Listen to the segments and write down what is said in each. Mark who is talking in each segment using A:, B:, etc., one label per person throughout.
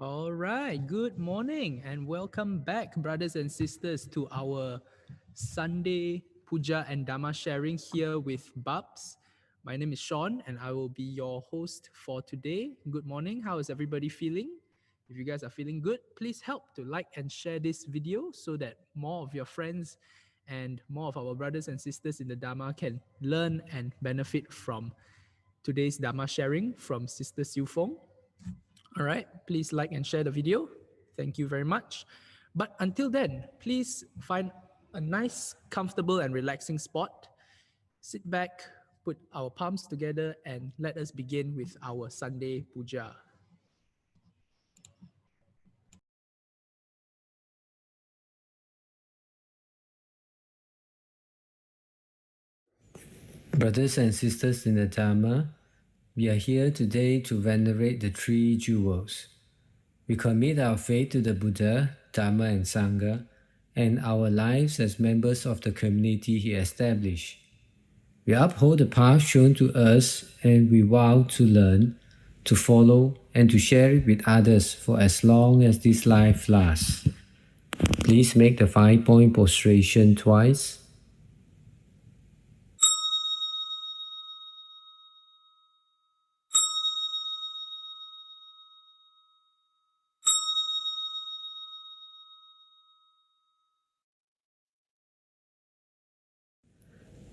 A: All right, good morning and welcome back, brothers and sisters, to our Sunday Puja and Dhamma sharing here with Babs. My name is Sean and I will be your host for today. Good morning. How is everybody feeling? If you guys are feeling good, please help to like and share this video so that more of your friends and more of our brothers and sisters in the Dhamma can learn and benefit from today's Dhamma sharing from Sister Siew Fong. All right, please like and share the video. Thank you very much. But until then, please find a nice, comfortable, and relaxing spot. Sit back, put our palms together, and let us begin with our Sunday puja.
B: Brothers and sisters in the Dhamma, we are here today to venerate the three jewels. We commit our faith to the Buddha, Dhamma and Sangha, and our lives as members of the community he established. We uphold the path shown to us and we vow to learn, to follow, and to share it with others for as long as this life lasts. Please make the 5-point prostration twice.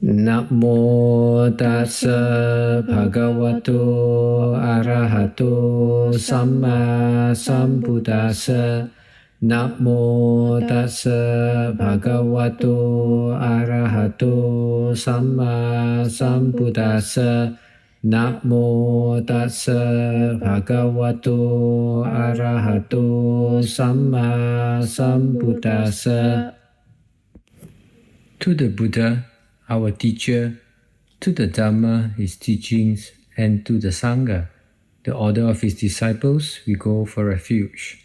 B: Namo tassa bhagavato arahato samma sambuddhassa. Namo tassa bhagavato arahato samma sambuddhassa. Namo tassa bhagavato arahato samma sambuddhassa. To the Buddha, our teacher, to the Dhamma, his teachings, and to the Sangha, the order of his disciples, we go for refuge.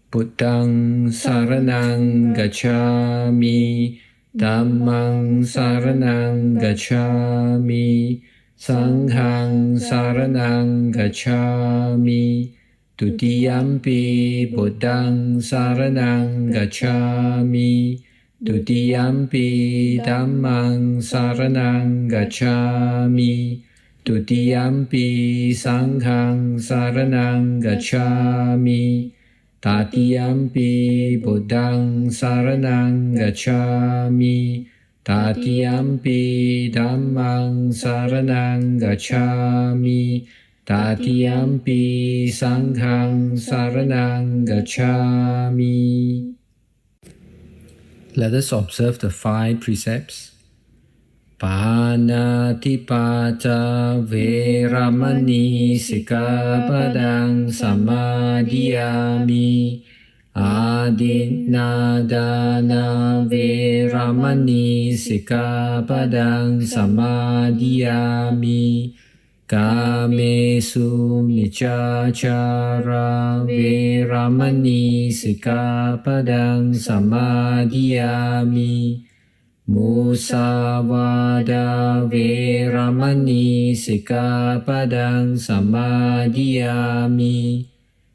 B: Buddhang saranang gacchami, Dhammang saranang gacchami, Sanghang saranang gacchami, Tutiyampi Buddhang saranang gacchami, Tutiyampi Dhammang saranang gacchami, Tutiyampi Sanghang saranang gacchami, Tatiyampi Buddhang saranang gacchami, Tatiyampi Dhammang saranang gacchami, Tatiyampi Sanghang saranang gacchami. Let us observe the 5 precepts. Panatipata veramani sikapadang samadhiyami. Adinadana veramani sikapadang samadhiyami. Kamesu micacara veramani sikapadang samadhiyami. Musawada veramani sikapadang samadhiyami.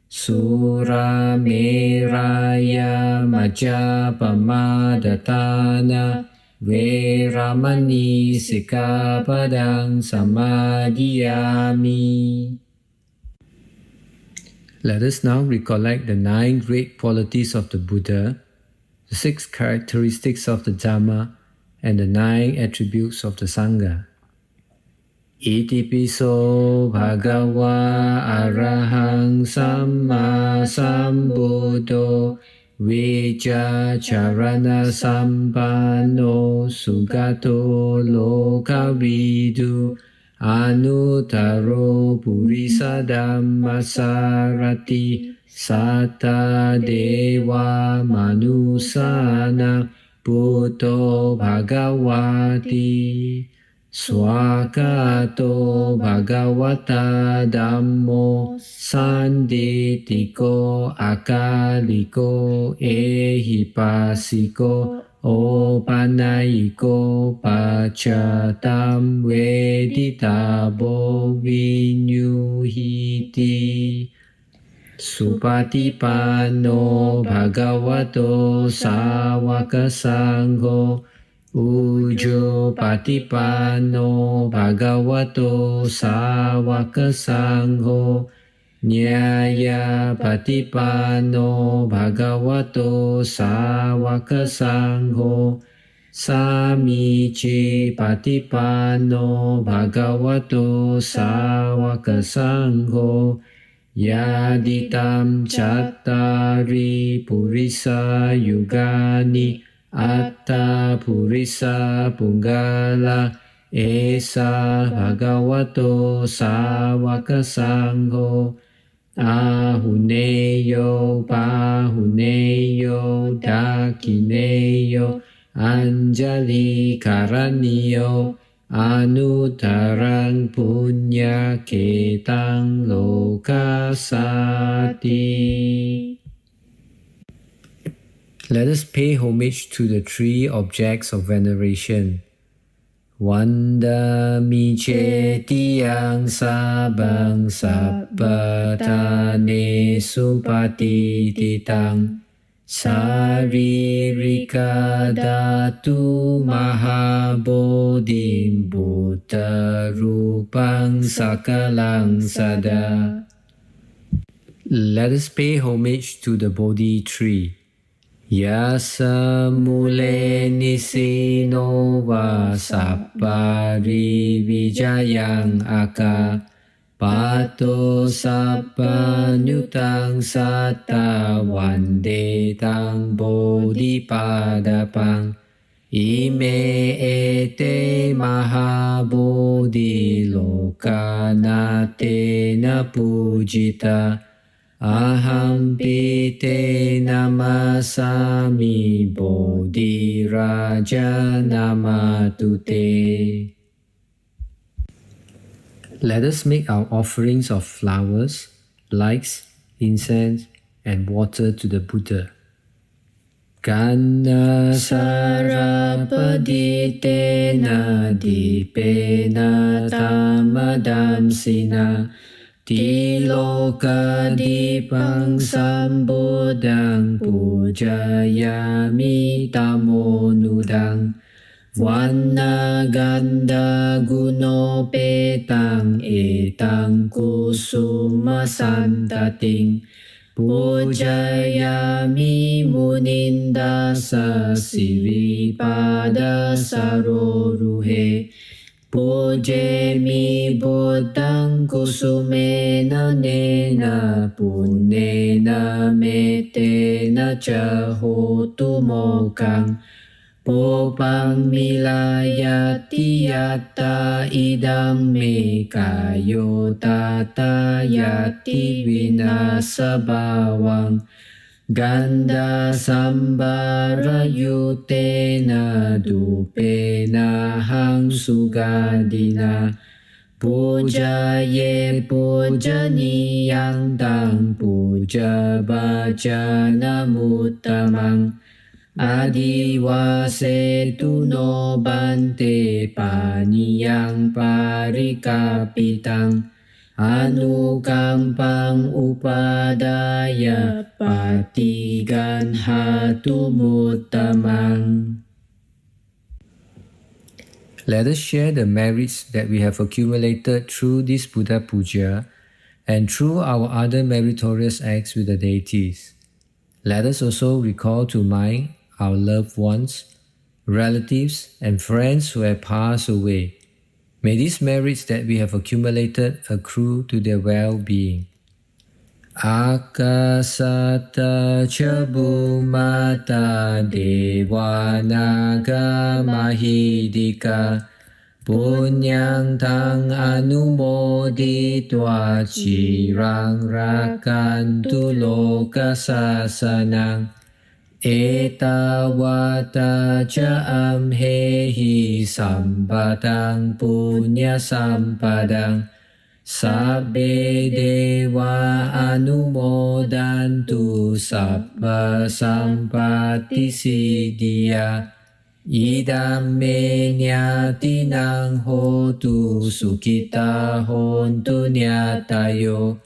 B: Sura meraya majapamadatana veramani sikapadang samadhiyami. Let us now recollect the 9 great qualities of the Buddha, the 6 characteristics of the Dhamma, and the 9 attributes of the Sangha. Itipiso bhagava arahang samma sambuddho Vijja charana sampanno sugato lokavidu Anuttaro purisa dhammasarati Satta deva manusana Buddho bhagavati Swakato bhagavata dhammo sanditiko akaliko ehipasiko opanayiko pacatam veditabo vinyuhiti. Supatipanno Bhagavato Sāvaka Sangho Ujjo Patipanno Bhagavato Sāvaka Sangho Nyaya Patipanno Bhagavato Sāvaka Sangho Samici Patipanno Bhagavato Sāvaka Sangho Yaditam Chattari Purisa Yugani Atta Purisa Punggala Esa Bhagavato Sāvaka Sangho Ahuneyo Pahuneyo Dakineyo Anjali Karaniyo Anutarang Punya Ketang Lokasati. Let us pay homage to the three objects of veneration. Vandami cetiyang sabang sappatane supatititang Saririka datu mahabodhim buddha rupang sakalang sada. Let us pay homage to the Bodhi tree. Yasa mule nisino va sappari vijayang aka Pato sappa nyutang satta vande tang bodhipadapang Ime ete mahabodhi lokanate na pujita Aham pite namasami bodhi raja namatute. Let us make our offerings of flowers, lights, incense, and water to the Buddha. Kanna sarapaditena dipena tamadamsina Tiloka dipang sambodang pujayami tamonudang Vanna ganda guno petang etang kusuma santating Pujayami munindasa siripada saroruhe Pujemi bodang kusumena nena punena metena cahotu mokang Popang milayati yatta idam me kayo tata yati vinasa bawang Ganda sambara yutena dupena hang sugadina Puja ye puja niyang tang puja bacana mutamang Adiwase tuno bante paniyang parikapitang Anukampang upadaya patigan hatumutamang. Let us share the merits that we have accumulated through this Buddha Puja and through our other meritorious acts with the deities. Let us also recall to mind our loved ones, relatives, and friends who have passed away. May these merits that we have accumulated accrue to their well-being. Akasata chabumata devanaga mahidika punyang tang anumoditwa cirang rakantu loka sasanang Etawata ca amhehi sambatang punya sampadang Sabbe dewa anumodantu sabba sampati siddhya Idam me nyatinang hotu sukita hontu nyatayo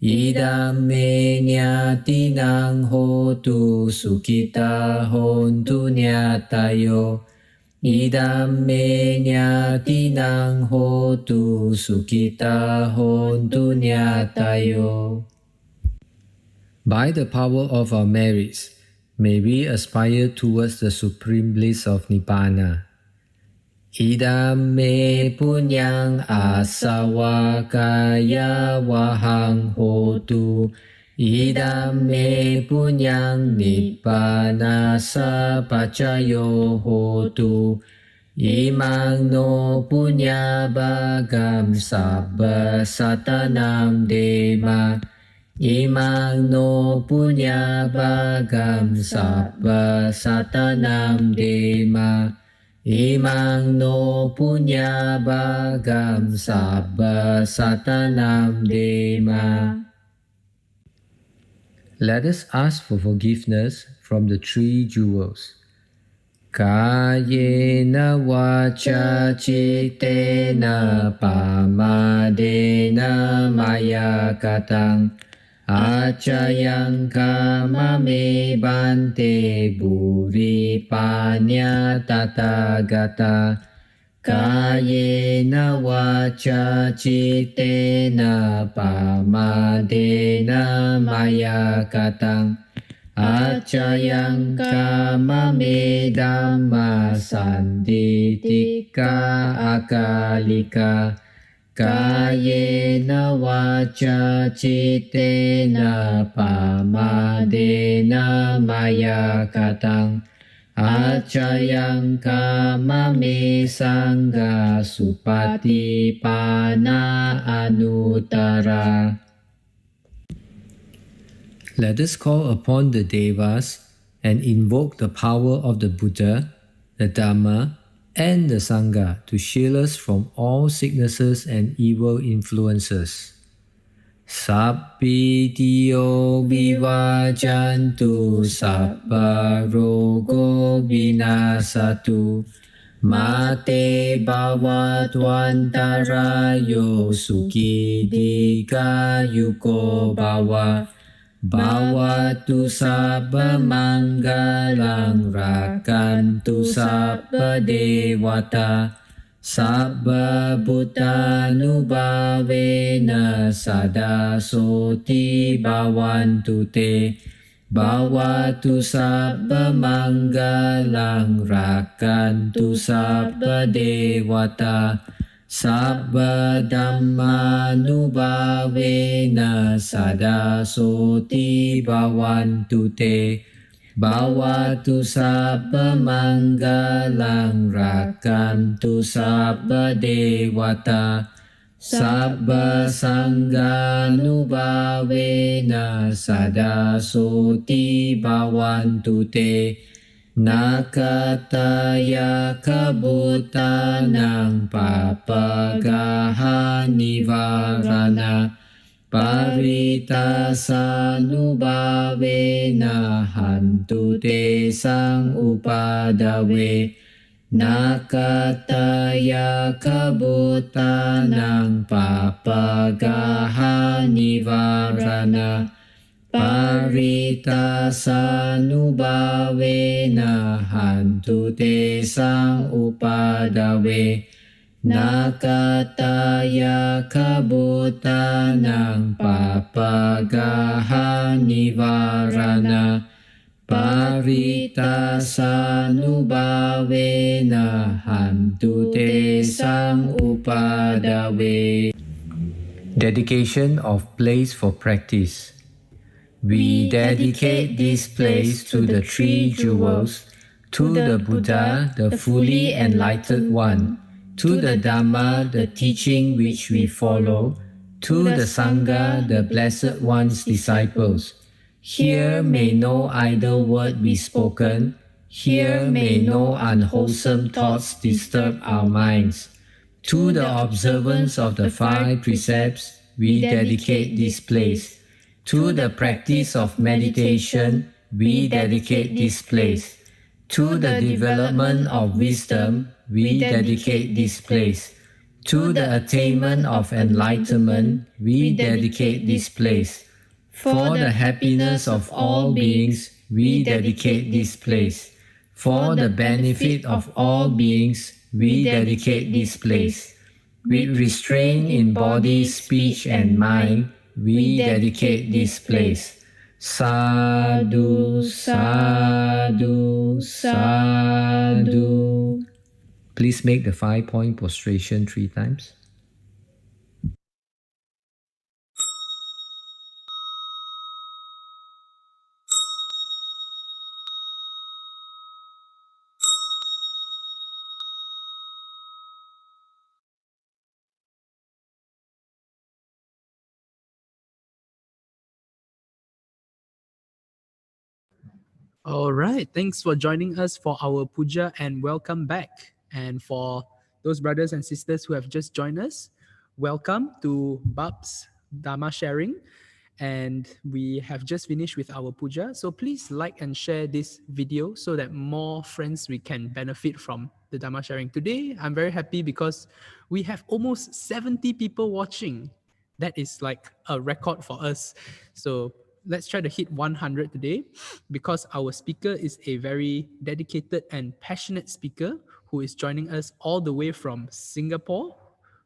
B: Idam me nyatinang hotu sukita hontu nyatayo. Idam me nyatinang hotu sukita hontu nyatayo. By the power of our merits, may we aspire towards the supreme bliss of Nibbana. Idam me punyang asawakaya wahang hotu. Idam me punyang nibbana sapacayo hotu. Imang no punya bagam sabba satanam dema. Imang no punya bagam sabba satanam dema. Imang no punya bagam sabba satanam dema. Let us ask for forgiveness from the three jewels. Kayena vacha cittena pamadena maya katang. Acayang kamame bante buri panya tathagata. Kayena vacha cittena pamadena maya katang. Acayang kamame dhamma sanditika akalika. Kayena vacha cittena pamadena maya katang. Acayang kamame sangha supatipana anuttara. Let us call upon the Devas and invoke the power of the Buddha, the Dhamma, and the Sangha to shield us from all sicknesses and evil influences. Sappitiyo vivajantu sabba rogo vinasatu. Mate bhavatwantarayo sukhi dikayuko bhava. Bhavatu sabba manggalang rakantu sabba devata. Sabba bhutanubhavena sada soti bhavantu te. Bhavatu sabba manggalang rakantu sabba devata. Sabba dhammanubhavena sada soti bhavantu te. Bhavatu sabba manggalang rakantu sabba devata. Sabba sanghanubhavena sada soti bhavantu te. Nakataya kabhutanang papagaha nivarana. Paritasanubhavena hantu te sang upadawe. Nakataya kabhutanang papagaha nivarana. Paritasanubhavena hantu te sang upadawe. Nakataya kabhutanang papagaha nivarana. Paritasanubhavena hantu te sang upadawe. Dedication of place for practice. We dedicate this place to the three jewels, to the Buddha, the fully enlightened one, to the Dhamma, the teaching which we follow, to the Sangha, the Blessed One's disciples. Here may no idle word be spoken, here may no unwholesome thoughts disturb our minds. To the observance of the five precepts, we dedicate this place. To the practice of meditation, we dedicate this place. To the development of wisdom, we dedicate this place. To the attainment of enlightenment, we dedicate this place. For the happiness of all beings, we dedicate this place. For the benefit of all beings, we dedicate this place. With restraint in body, speech, and mind, we dedicate this place. Sadhu, sadhu, sadhu. Please make the 5-point prostration 3 times.
A: All right. Thanks for joining us for our puja and welcome back. And for those brothers and sisters who have just joined us, welcome to Bab's Dhamma sharing. And we have just finished with our puja. So please like and share this video so that more friends we can benefit from the Dhamma sharing. Today, I'm very happy because we have almost 70 people watching. That is like a record for us. So let's try to hit 100 today because our speaker is a very dedicated and passionate speaker who is joining us all the way from Singapore,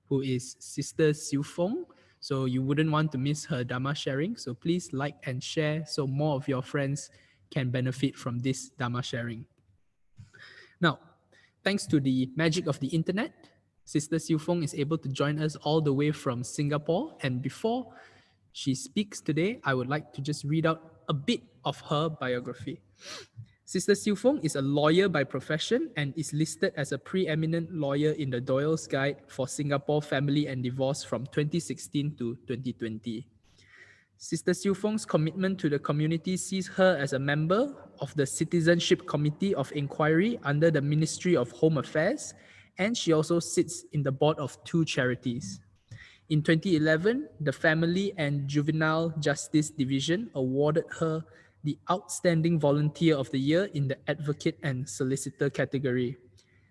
A: who is Sister Siew Fong. So you wouldn't want to miss her Dhamma sharing. So please like and share so more of your friends can benefit from this Dhamma sharing. Now, thanks to the magic of the internet, Sister Siew Fong is able to join us all the way from Singapore. And before she speaks today, I would like to just read out a bit of her biography. Sister Siew Fong is a lawyer by profession and is listed as a preeminent lawyer in the Doyle's Guide for Singapore Family and Divorce from 2016 to 2020. Sister Siew Fong's commitment to the community sees her as a member of the Citizenship Committee of Inquiry under the Ministry of Home Affairs, and she also sits in the board of 2 charities. In 2011, the Family and Juvenile Justice Division awarded her the Outstanding Volunteer of the Year in the Advocate and Solicitor category.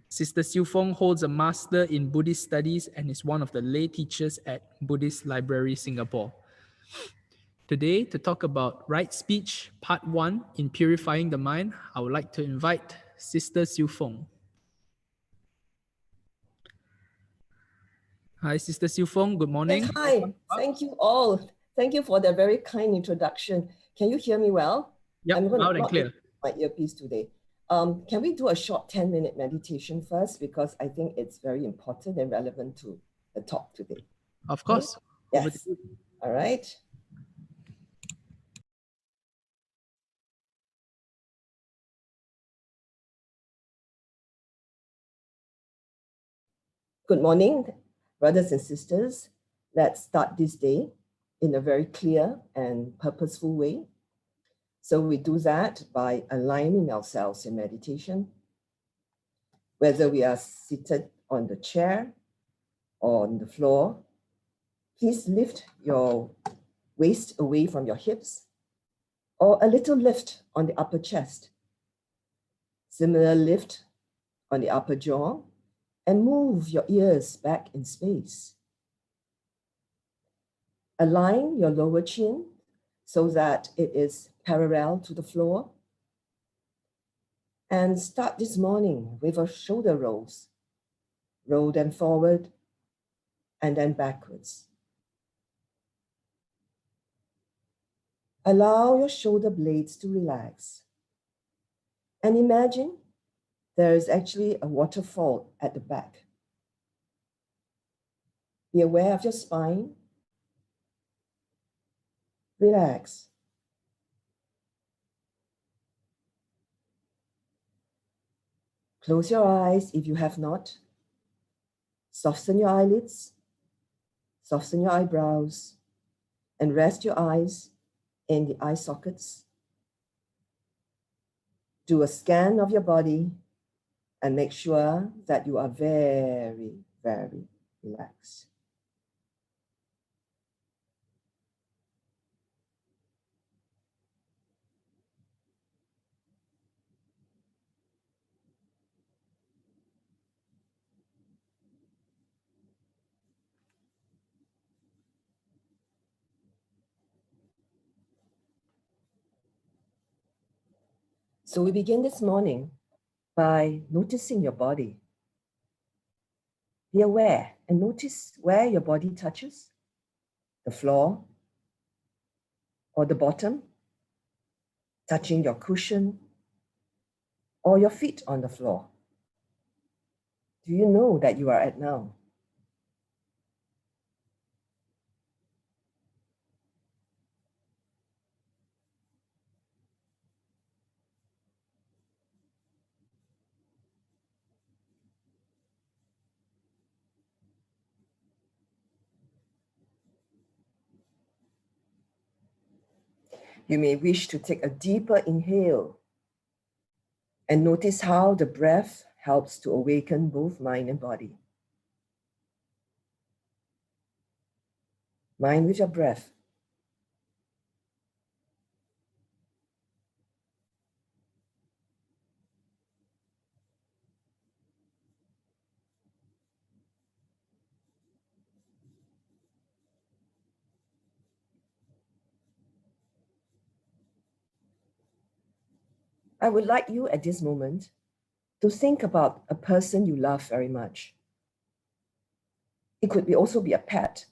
A: Sister Siew Fong holds a Master in Buddhist Studies and is one of the lay teachers at Buddhist Library Singapore. Today, to talk about right speech, part 1 in Purifying the Mind, I would like to invite Sister Siew Fong. Hi, Sister Siew Fong. Good morning.
C: Yes, hi. Thank you all. Thank you for the very kind introduction. Can you hear me well?
A: Yep,
C: I'm going
A: loud
C: to
A: and clear.
C: my earpiece today. Can we do a short 10-minute meditation first? Because I think it's very important and relevant to the talk today.
A: Of course.
C: Okay? Yes. All right. Good morning, brothers and sisters. Let's start this day in a very clear and purposeful way. So we do that by aligning ourselves in meditation, whether we are seated on the chair or on the floor. Please lift your waist away from your hips or a little lift on the upper chest. Similar lift on the upper jaw and move your ears back in space. Align your lower chin so that it is parallel to the floor. And start this morning with our shoulder rolls. Roll them forward and then backwards. Allow your shoulder blades to relax. And imagine there is actually a waterfall at the back. Be aware of your spine. Relax. Close your eyes if you have not. Soften your eyelids. Soften your eyebrows. And rest your eyes in the eye sockets. Do a scan of your body and make sure that you are very, very relaxed. So we begin this morning by noticing your body. Be aware and notice where your body touches, the floor or the bottom, touching your cushion or your feet on the floor. Do you know that you are at now? You may wish to take a deeper inhale and notice how the breath helps to awaken both mind and body. Mind with your breath. I would like you at this moment to think about a person you love very much. It could also be a pet,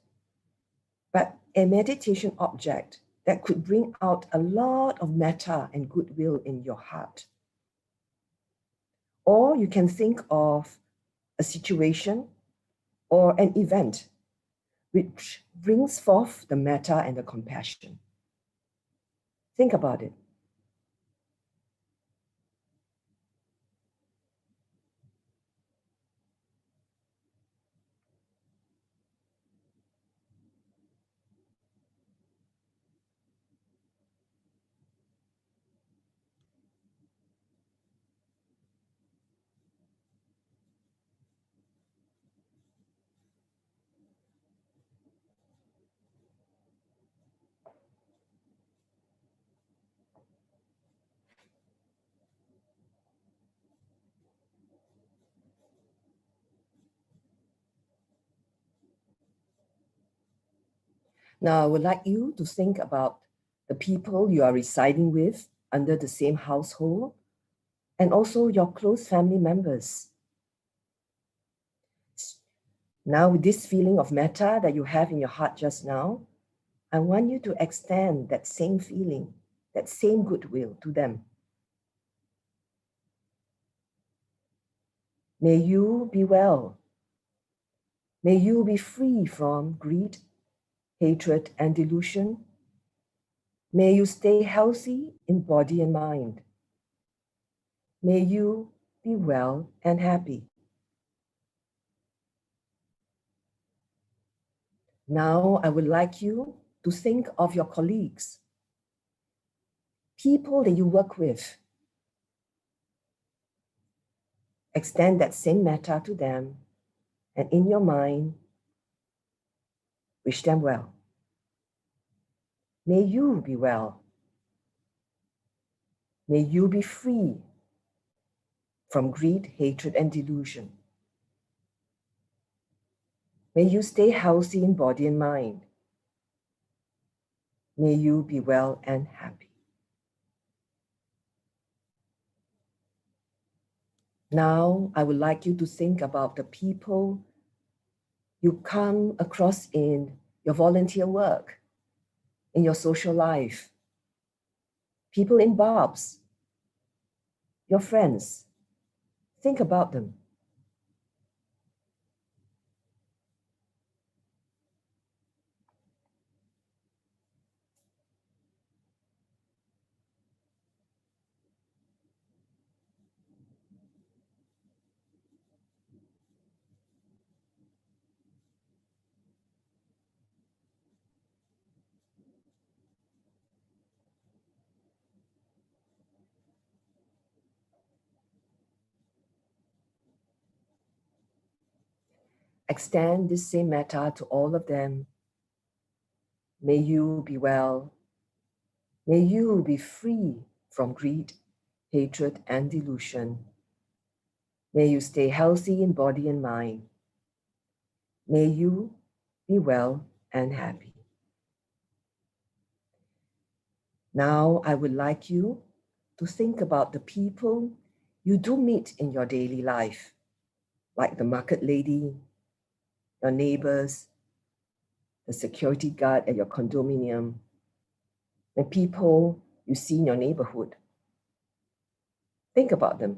C: but a meditation object that could bring out a lot of metta and goodwill in your heart. Or you can think of a situation or an event which brings forth the metta and the compassion. Think about it. Now, I would like you to think about the people you are residing with under the same household and also your close family members. Now, with this feeling of metta that you have in your heart just now, I want you to extend that same feeling, that same goodwill to them. May you be well. May you be free from greed, hatred, and delusion. May you stay healthy in body and mind. May you be well and happy. Now, I would like you to think of your colleagues, people that you work with. Extend that same metta to them, and in your mind, wish them well. May you be well. May you be free from greed, hatred, and delusion. May you stay healthy in body and mind. May you be well and happy. Now, I would like you to think about the people you come across in your volunteer work, in your social life, people in bars, your friends. Think about them. Extend this same metta to all of them. May you be well. May you be free from greed, hatred, and delusion. May you stay healthy in body and mind. May you be well and happy. Now, I would like you to think about the people you do meet in your daily life, like the market lady, your neighbors, the security guard at your condominium, the people you see in your neighborhood. Think about them.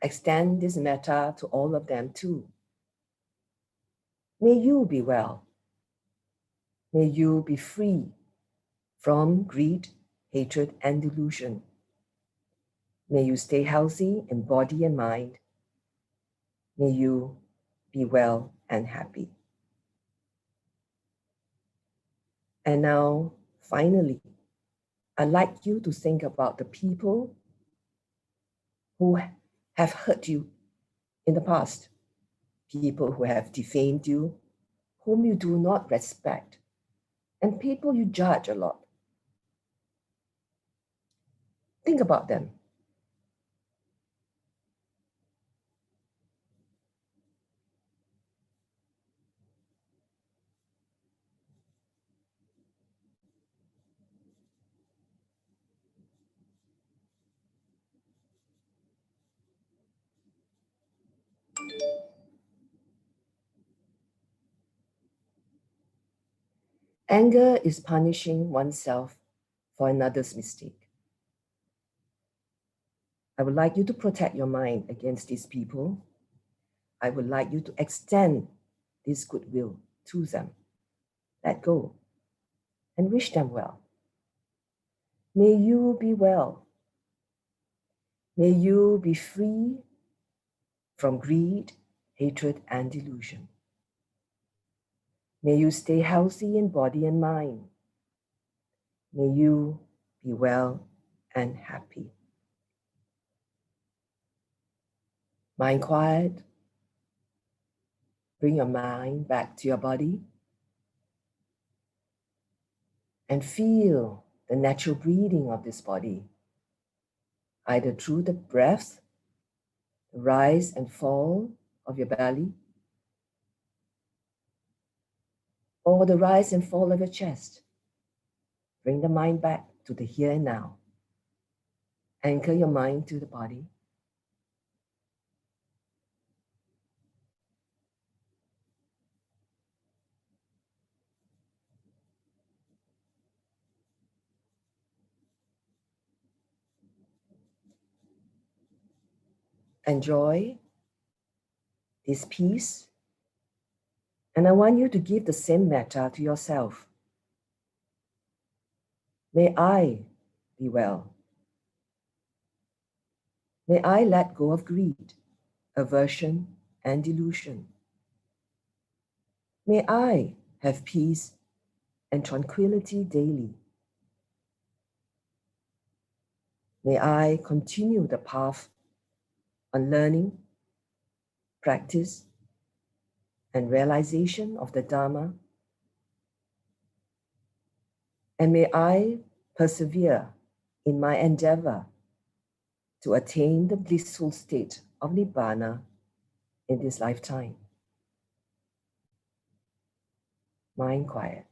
C: Extend this metta to all of them too. May you be well. May you be free from greed, hatred, and delusion. May you stay healthy in body and mind. May you be well and happy. And now, finally, I'd like you to think about the people who have hurt you in the past, people who have defamed you, whom you do not respect, and people you judge a lot. Think about them. Anger is punishing oneself for another's mistake. I would like you to protect your mind against these people. I would like you to extend this goodwill to them. Let go and wish them well. May you be well. May you be free from greed, hatred, and delusion. May you stay healthy in body and mind. May you be well and happy. Mind quiet. Bring your mind back to your body and feel the natural breathing of this body, either through the breath, the rise and fall of your belly, or the rise and fall of your chest. Bring the mind back to the here and now. Anchor your mind to the body. Enjoy this peace. And I want you to give the same metta to yourself. May I be well. May I let go of greed, aversion, and delusion. May I have peace and tranquility daily. May I continue the path on learning, practice, and realization of the Dhamma. And may I persevere in my endeavor to attain the blissful state of Nibbana in this lifetime. Mind quiet.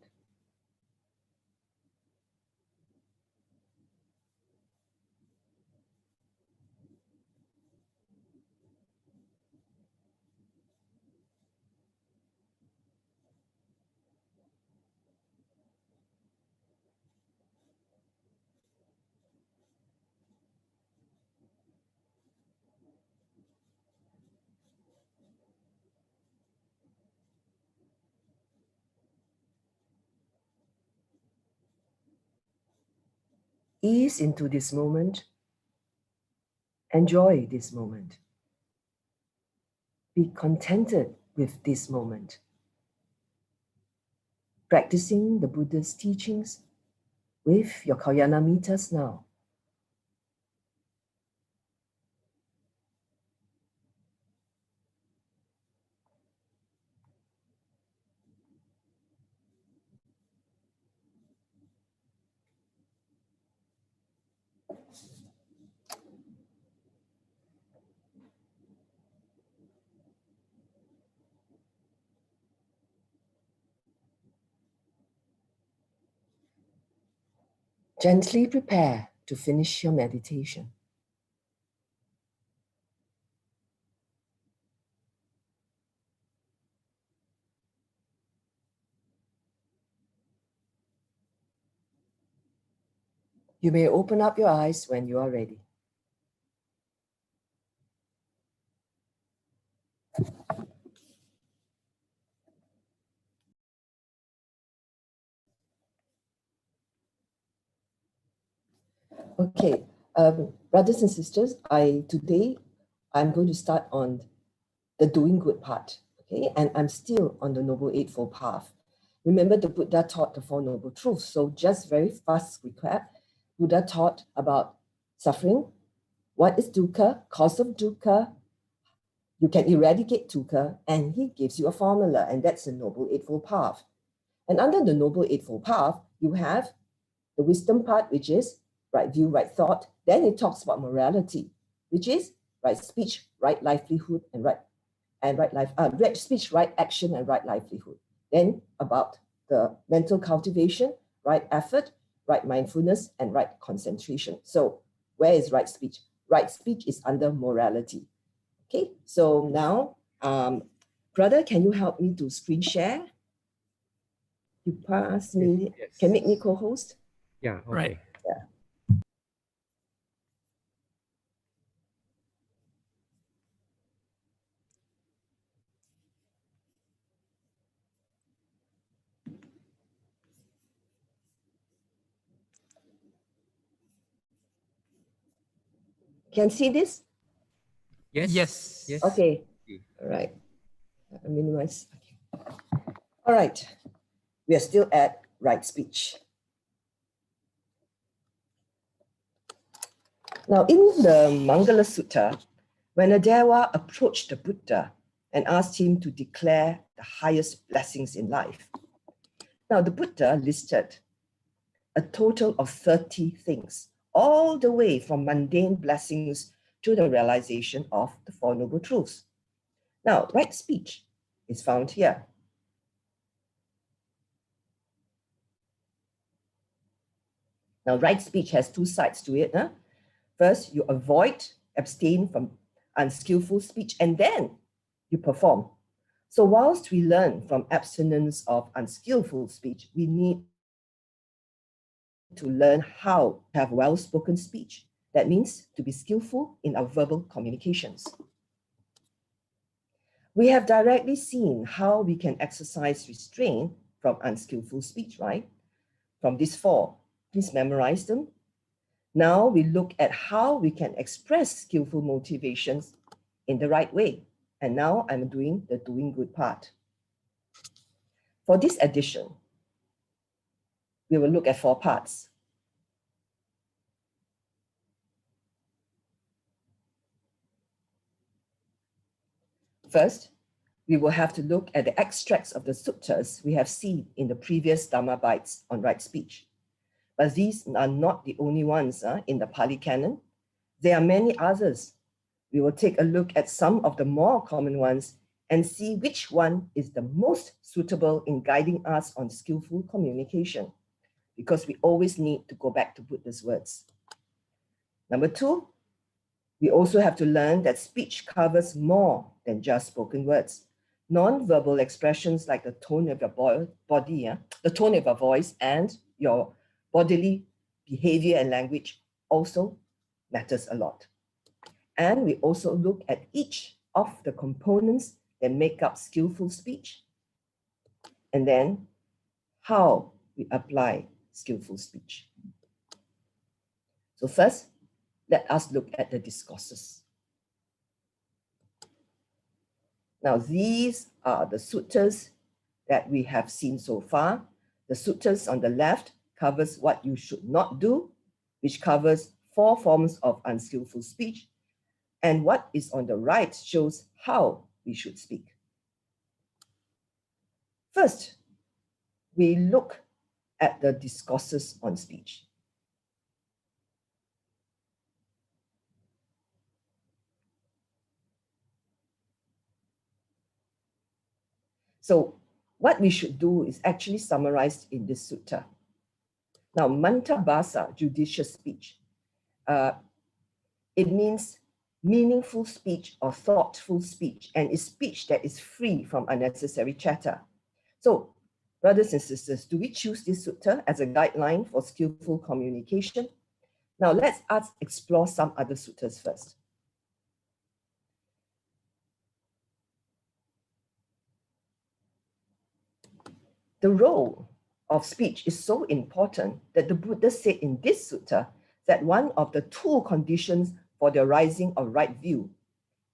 C: Ease into this moment. Enjoy this moment. Be contented with this moment. Practicing the Buddha's teachings with your Kalyana Mittas now. Gently prepare to finish your meditation. You may open up your eyes when you are ready. Okay, brothers and sisters, today I'm going to start on the doing good part, okay? And I'm still on the Noble Eightfold Path. Remember, the Buddha taught the Four Noble Truths. So just very fast recap, Buddha taught about suffering. What is dukkha? Cause of dukkha. You can eradicate dukkha, and he gives you a formula, and that's the Noble Eightfold Path. And under the Noble Eightfold Path, you have the wisdom part, which is right view, right thought. Then it talks about morality, which is right speech, right livelihood, and right speech, right action, and right livelihood. Then about the mental cultivation, right effort, right mindfulness, and right concentration. So where is right speech? Right speech is under morality. Okay, so now, brother, can you help me to screen share? You pass me,
D: yes.
C: Can make me co-host?
D: Yeah, okay.
A: Right.
C: Yeah. Can see this?
A: Yes.
D: Yes.
C: Okay. All right. I minimize. Okay. All right. We are still at right speech. Now, in the Mangala Sutta, when a Deva approached the Buddha and asked him to declare the highest blessings in life, now the Buddha listed a total of 30 things, all the way from mundane blessings to the realization of the Four Noble Truths. Now, right speech is found here. Now, right speech has two sides to it. Huh? First, you abstain from unskillful speech, and then you perform. So whilst we learn from abstinence of unskillful speech, we need to learn how to have well-spoken speech. That means to be skillful in our verbal communications. We have directly seen how we can exercise restraint from unskillful speech, right? From these four, please memorize them. Now we look at how we can express skillful motivations in the right way. And now I'm doing the doing good part. For this edition, we will look at four parts. First, we will have to look at the extracts of the suttas we have seen in the previous Dhamma bites on right speech. But these are not the only ones in the Pali Canon. There are many others. We will take a look at some of the more common ones and see which one is the most suitable in guiding us on skillful communication, because we always need to go back to Buddha's words. Number two, we also have to learn that speech covers more than just spoken words. Non-verbal expressions like the tone of your body, the tone of your voice, and your bodily behavior and language also matters a lot. And we also look at each of the components that make up skillful speech, and then how we apply skillful speech. So first, let us look at the discourses. Now, these are the suttas that we have seen so far. The suttas on the left covers what you should not do, which covers 4 forms of unskillful speech. And what is on the right shows how we should speak. First, we look at the discourses on speech. So what we should do is actually summarized in this sutta. Now, manta basa, judicious speech, it means meaningful speech or thoughtful speech, and is speech that is free from unnecessary chatter. So, brothers and sisters, do we choose this sutta as a guideline for skillful communication? Now, let's explore some other suttas first. The role of speech is so important that the Buddha said in this sutta that one of the two conditions for the arising of right view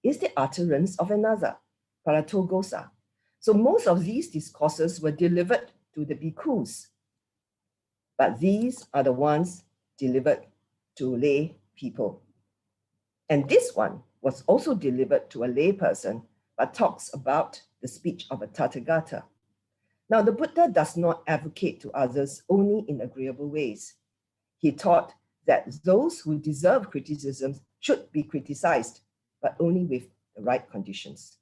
C: is the utterance of another, paratogosa. So most of these discourses were delivered to the bhikkhus, but these are the ones delivered to lay people. And this one was also delivered to a lay person, but talks about the speech of a Tathagata. Now, the Buddha does not advocate to others only in agreeable ways. He taught that those who deserve criticism should be criticized, but only with the right conditions.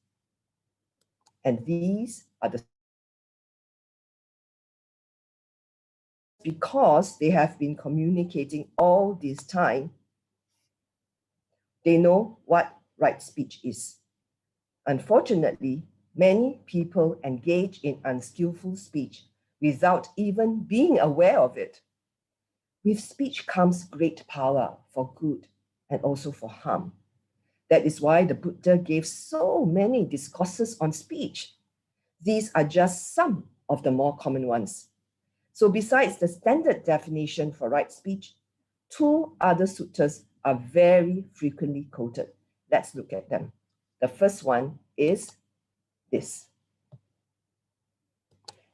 C: And these are the because they have been communicating all this time, they know what right speech is. Unfortunately, many people engage in unskillful speech without even being aware of it. With speech comes great power for good and also for harm. That is why the Buddha gave so many discourses on speech. These are just some of the more common ones. So besides the standard definition for right speech, two other suttas are very frequently quoted. Let's look at them. The first one is this.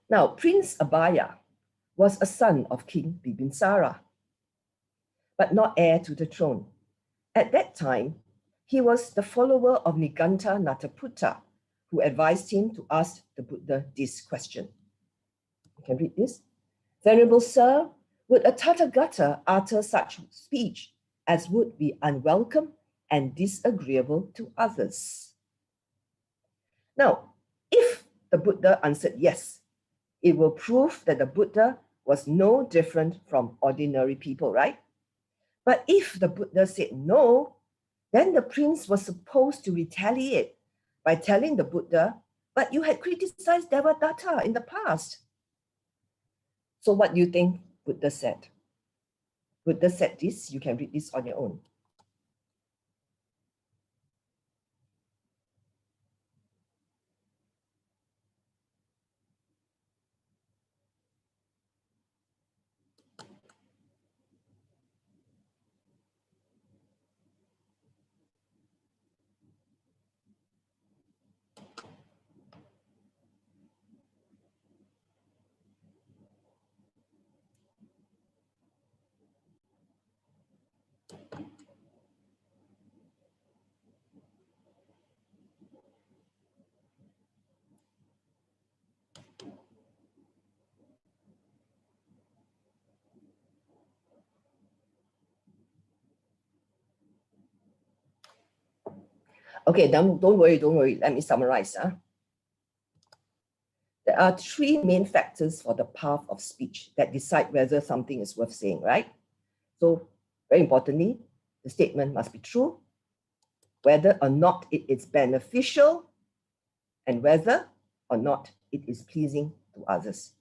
C: Now, Prince Abhaya was a son of King Bibinsara, but not heir to the throne. At that time, he was the follower of Niganta Nataputta, who advised him to ask the Buddha this question. You can read this. Venerable Sir, would a Tathagata utter such speech as would be unwelcome and disagreeable to others? Now, if the Buddha answered yes, it will prove that the Buddha was no different from ordinary people, right? But if the Buddha said no, then the prince was supposed to retaliate by telling the Buddha, but you had criticized Devadatta in the past. So what do you think Buddha said? Buddha said this, you can read this on your own. Okay, don't worry. Let me summarize. There are three main factors for the path of speech that decide whether something is worth saying, right? So, very importantly, the statement must be true, whether or not it is beneficial, and whether or not it is pleasing to others.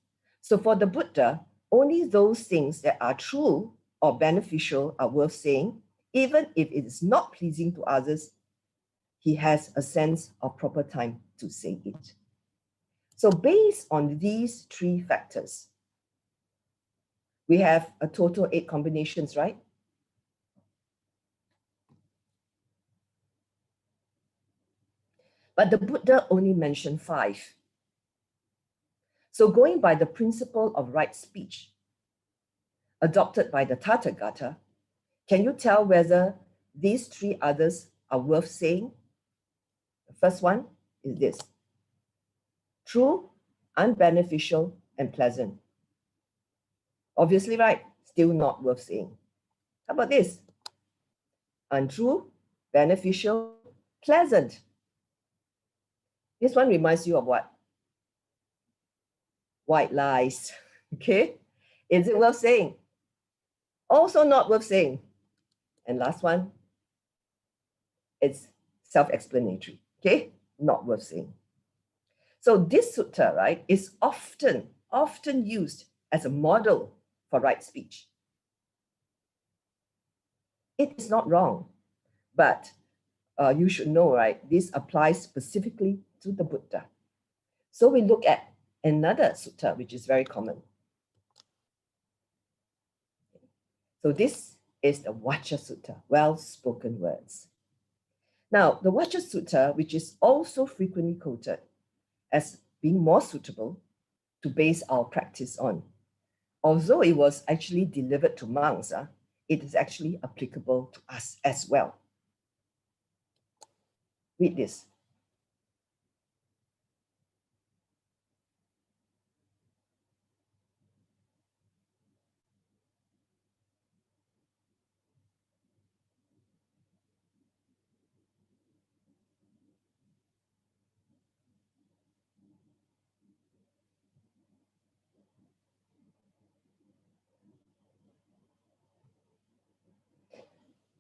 C: So for the Buddha, only those things that are true or beneficial are worth saying, even if it is not pleasing to others. He has a sense of proper time to say it. So based on these three factors, we have a total 8 combinations, right? But the Buddha only mentioned 5. So going by the principle of right speech adopted by the Tathagata, can you tell whether these 3 others are worth saying? The first one is this: true, unbeneficial, and pleasant. Obviously, right? Still not worth saying. How about this? Untrue, beneficial, pleasant. This one reminds you of what? white lies. Okay, is it worth saying? Also not worth saying. And last one, it's self-explanatory. Okay, not worth saying. So this sutta, right, is often used as a model for right speech. It is not wrong, but you should know, right, this applies specifically to the Buddha. So we look at another sutta, which is very common. So this is the Vacha Sutta, well-spoken words. Now, the Vacha Sutta, which is also frequently quoted as being more suitable to base our practice on. Although it was actually delivered to monks, it is actually applicable to us as well. Read this.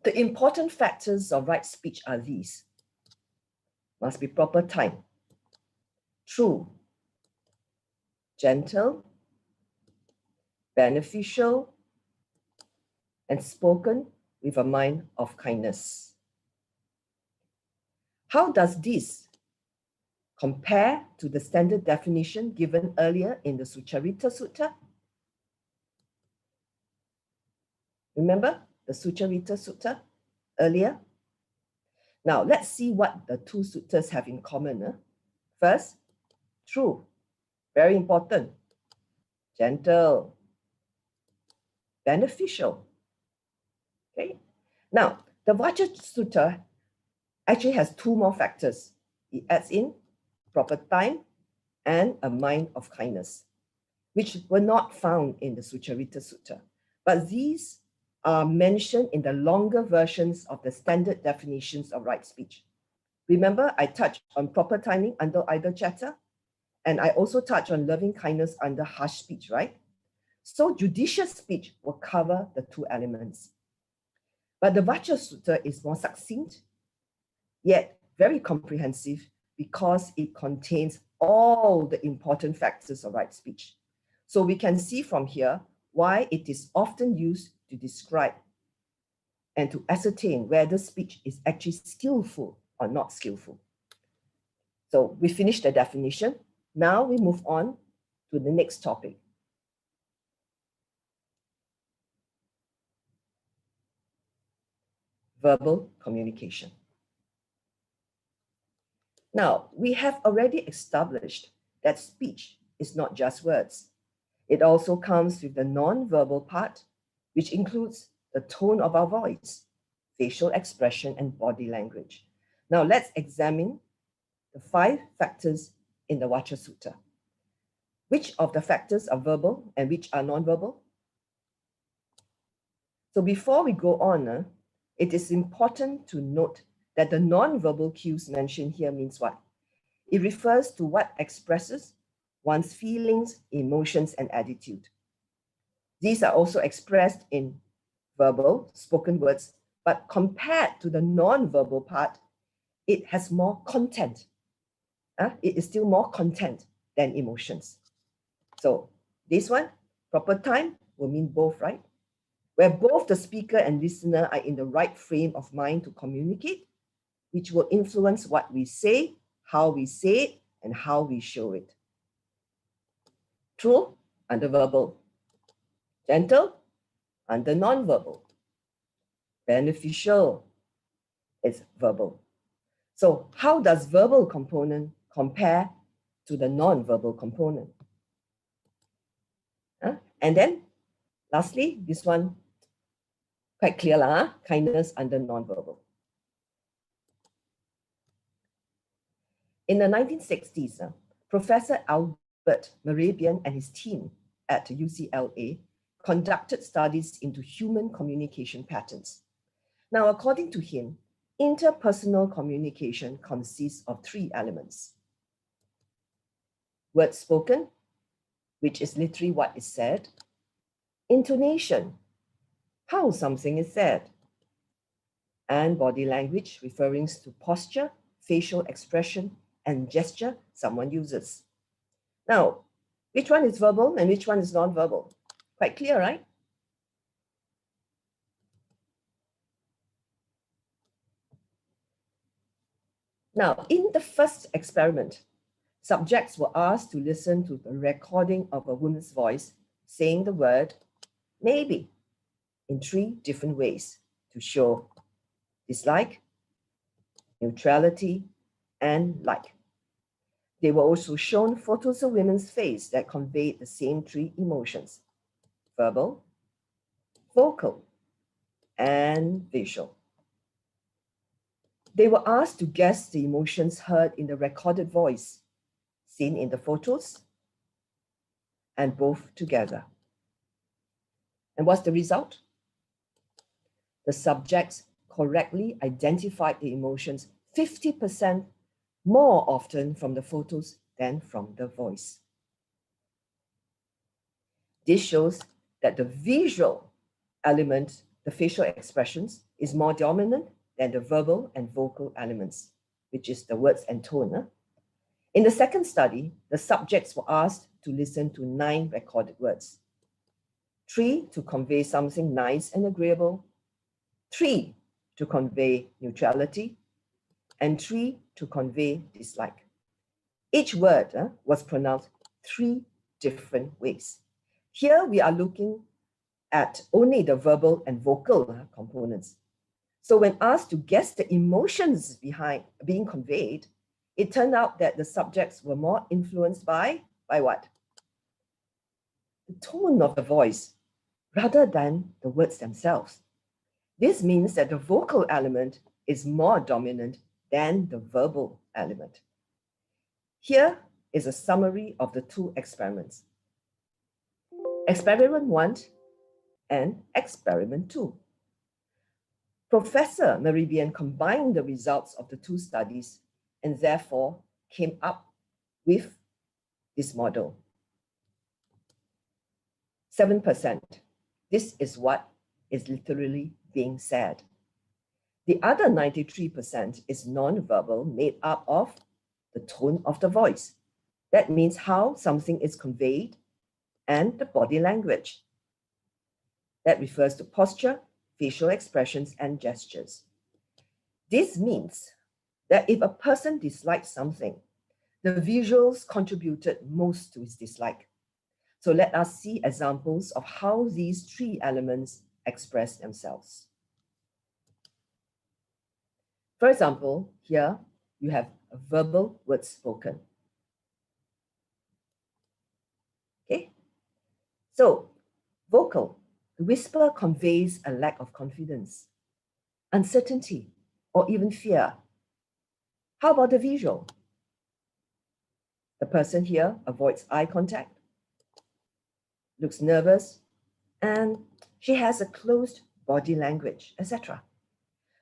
C: The important factors of right speech are these. Must be proper time, true, gentle, beneficial, and spoken with a mind of kindness. How does this compare to the standard definition given earlier in the Sucharita Sutta? Remember the Sucharita Sutta earlier? Now, let's see what the two suttas have in common. First, true, very important. Gentle, beneficial. Okay. Now, the Vacha Sutta actually has two more factors. It adds in proper time and a mind of kindness, which were not found in the Sucharita Sutta. But these are mentioned in the longer versions of the standard definitions of right speech. Remember, I touched on proper timing under Untitled Chapter, and I also touched on loving kindness under harsh speech, right? So judicious speech will cover the two elements. But the Vacha Sutta is more succinct, yet very comprehensive because it contains all the important factors of right speech. So we can see from here why it is often used to describe and to ascertain whether speech is actually skillful or not skillful. So we finished the definition. Now we move on to the next topic. Verbal communication. Now, we have already established that speech is not just words. It also comes with the non-verbal part, which includes the tone of our voice, facial expression, and body language. Now, let's examine the 5 factors in the Vacha Sutta. Which of the factors are verbal and which are non-verbal? So before we go on, it is important to note that the non-verbal cues mentioned here means what? It refers to what expresses one's feelings, emotions, and attitude. These are also expressed in verbal, spoken words, but compared to the non-verbal part, it has more content. It is still more content than emotions. So this one, proper time, will mean both, right? Where both the speaker and listener are in the right frame of mind to communicate, which will influence what we say, how we say it, and how we show it. True, under verbal. Gentle, under non-verbal. Beneficial, is verbal. So how does verbal component compare to the non-verbal component? And then, lastly, this one, quite clear, kindness under non-verbal. In the 1960s, Professor Albert Mehrabian and his team at UCLA conducted studies into human communication patterns. Now, according to him, interpersonal communication consists of 3 elements. Words spoken, which is literally what is said, intonation, how something is said, and body language, referring to posture, facial expression, and gesture someone uses. Now, which one is verbal and which one is non-verbal? Quite clear, right? Now, in the first experiment, subjects were asked to listen to the recording of a woman's voice saying the word maybe in 3 different ways to show dislike, neutrality, and like. They were also shown photos of women's face that conveyed the same 3 emotions: verbal, vocal, and visual. They were asked to guess the emotions heard in the recorded voice, seen in the photos, and both together. And what's the result? The subjects correctly identified the emotions 50% more often from the photos than from the voice. This shows that the visual element, the facial expressions, is more dominant than the verbal and vocal elements, which is the words and tone. In the second study, the subjects were asked to listen to 9 recorded words: 3 to convey something nice and agreeable, 3 to convey neutrality, and 3 to convey dislike. Each word was pronounced 3 different ways. Here we are looking at only the verbal and vocal components. So when asked to guess the emotions behind being conveyed, it turned out that the subjects were more influenced by what? The tone of the voice rather than the words themselves. This means that the vocal element is more dominant than the verbal element. Here is a summary of the 2 experiments. Experiment 1 and Experiment 2. Professor Meribian combined the results of the 2 studies and therefore came up with this model. 7%. This is what is literally being said. The other 93% is non-verbal, made up of the tone of the voice. That means how something is conveyed, and the body language. That refers to posture, facial expressions, and gestures. This means that if a person dislikes something, the visuals contributed most to his dislike. So let us see examples of how these 3 elements express themselves. For example, here you have a verbal word spoken. Okay, so vocal, the whisper conveys a lack of confidence, uncertainty, or even fear. How about the visual? The person here avoids eye contact, looks nervous, and she has a closed body language, etc.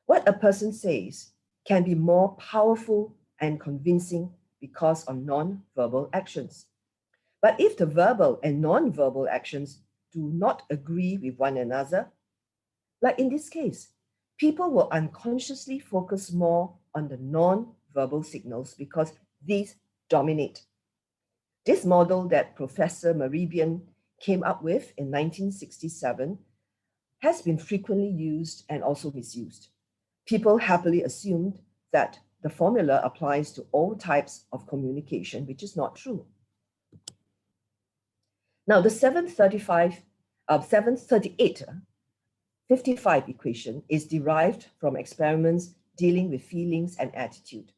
C: What a person says can be more powerful and convincing because of non-verbal actions. But if the verbal and non-verbal actions do not agree with one another, like in this case, people will unconsciously focus more on the non-verbal signals because these dominate. This model that Professor Meribian came up with in 1967 has been frequently used and also misused. People happily assumed that the formula applies to all types of communication, which is not true. Now, the 738-55 equation is derived from experiments dealing with feelings and attitude.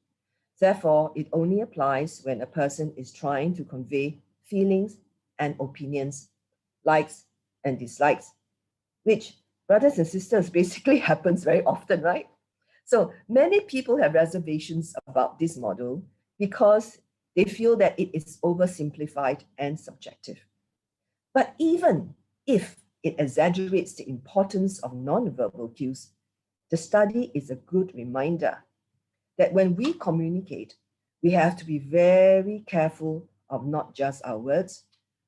C: Therefore, it only applies when a person is trying to convey feelings and opinions, likes and dislikes, which, brothers and sisters, basically happens very often, right? So many people have reservations about this model because they feel that it is oversimplified and subjective. But even if it exaggerates the importance of non-verbal cues, the study is a good reminder that when we communicate, we have to be very careful of not just our words,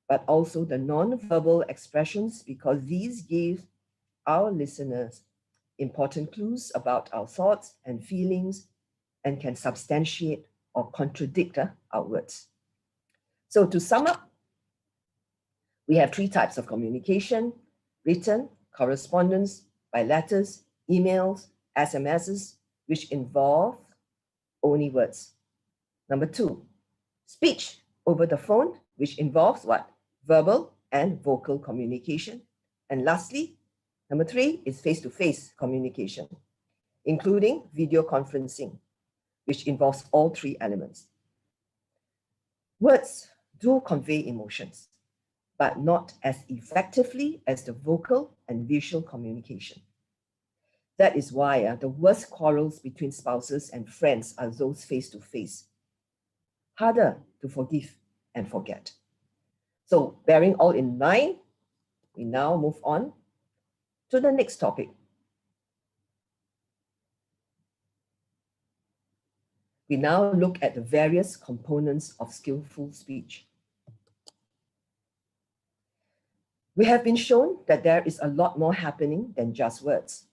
C: but also the non-verbal expressions, because these give our listeners important clues about our thoughts and feelings and can substantiate or contradict our words. So to sum up, we have 3 types of communication: written, correspondence, by letters, emails, SMSs, which involve only words. Number 2, speech over the phone, which involves what? Verbal and vocal communication. And lastly, number 3 is face-to-face communication, including video conferencing, which involves all 3 elements. Words do convey emotions, but not as effectively as the vocal and visual communication. That is why the worst quarrels between spouses and friends are those face-to-face. Harder to forgive and forget. So, bearing all in mind, we now move on to the next topic. We now look at the various components of skillful speech. We have been shown that there is a lot more happening than just words.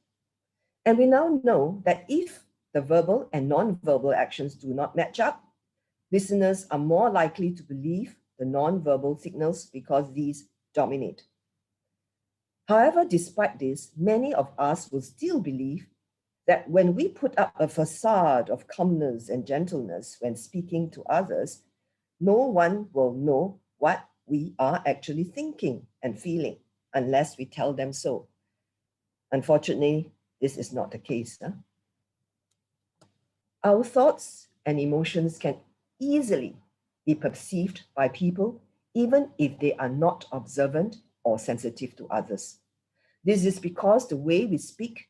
C: And we now know that if the verbal and non-verbal actions do not match up, listeners are more likely to believe the non-verbal signals because these dominate. However, despite this, many of us will still believe that when we put up a facade of calmness and gentleness when speaking to others, no one will know what we are actually thinking and feeling unless we tell them so. Unfortunately, this is not the case. Our thoughts and emotions can easily be perceived by people, even if they are not observant or sensitive to others. This is because the way we speak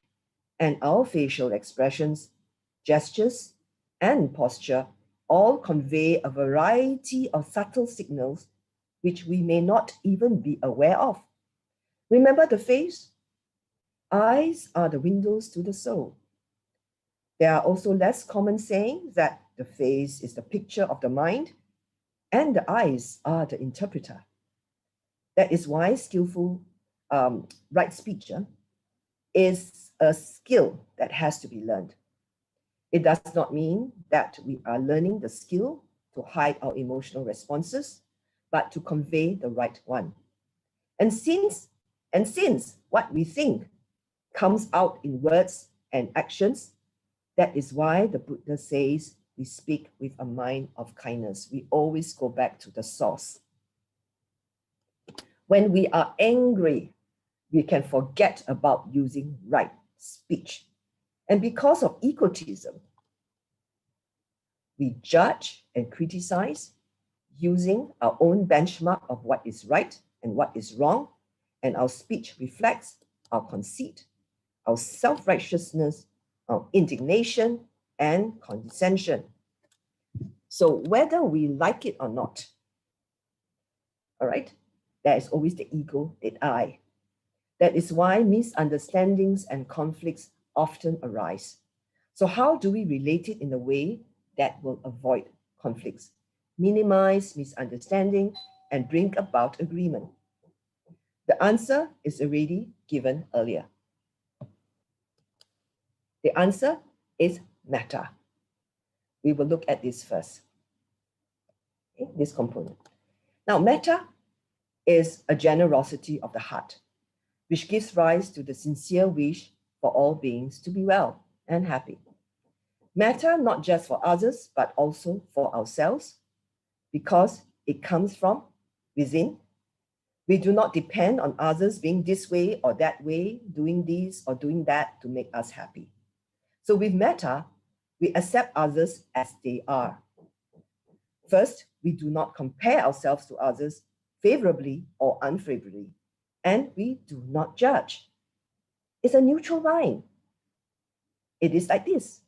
C: and our facial expressions, gestures, and posture all convey a variety of subtle signals which we may not even be aware of. Remember the face? Eyes are the windows to the soul. There are also less common sayings that the face is the picture of the mind and the eyes are the interpreter. That is why skillful right speech is a skill that has to be learned. It does not mean that we are learning the skill to hide our emotional responses, but to convey the right one. And since what we think comes out in words and actions, that is why the Buddha says we speak with a mind of kindness. We always go back to the source. When we are angry, we can forget about using right speech. And because of egotism, we judge and criticize using our own benchmark of what is right and what is wrong, and our speech reflects our conceit, our self-righteousness, our indignation, and condescension. So whether we like it or not, all right, there is always the ego, the I. That is why misunderstandings and conflicts often arise. So how do we relate it in a way that will avoid conflicts, minimize misunderstanding, and bring about agreement? The answer is already given earlier. The answer is metta. We will look at this first. Okay, this component. Now, metta is a generosity of the heart, which gives rise to the sincere wish for all beings to be well and happy. Metta not just for others, but also for ourselves, because it comes from within. We do not depend on others being this way or that way, doing this or doing that to make us happy. So with metta, we accept others as they are. First, we do not compare ourselves to others favorably or unfavorably, and we do not judge. It's a neutral mind. It is like this.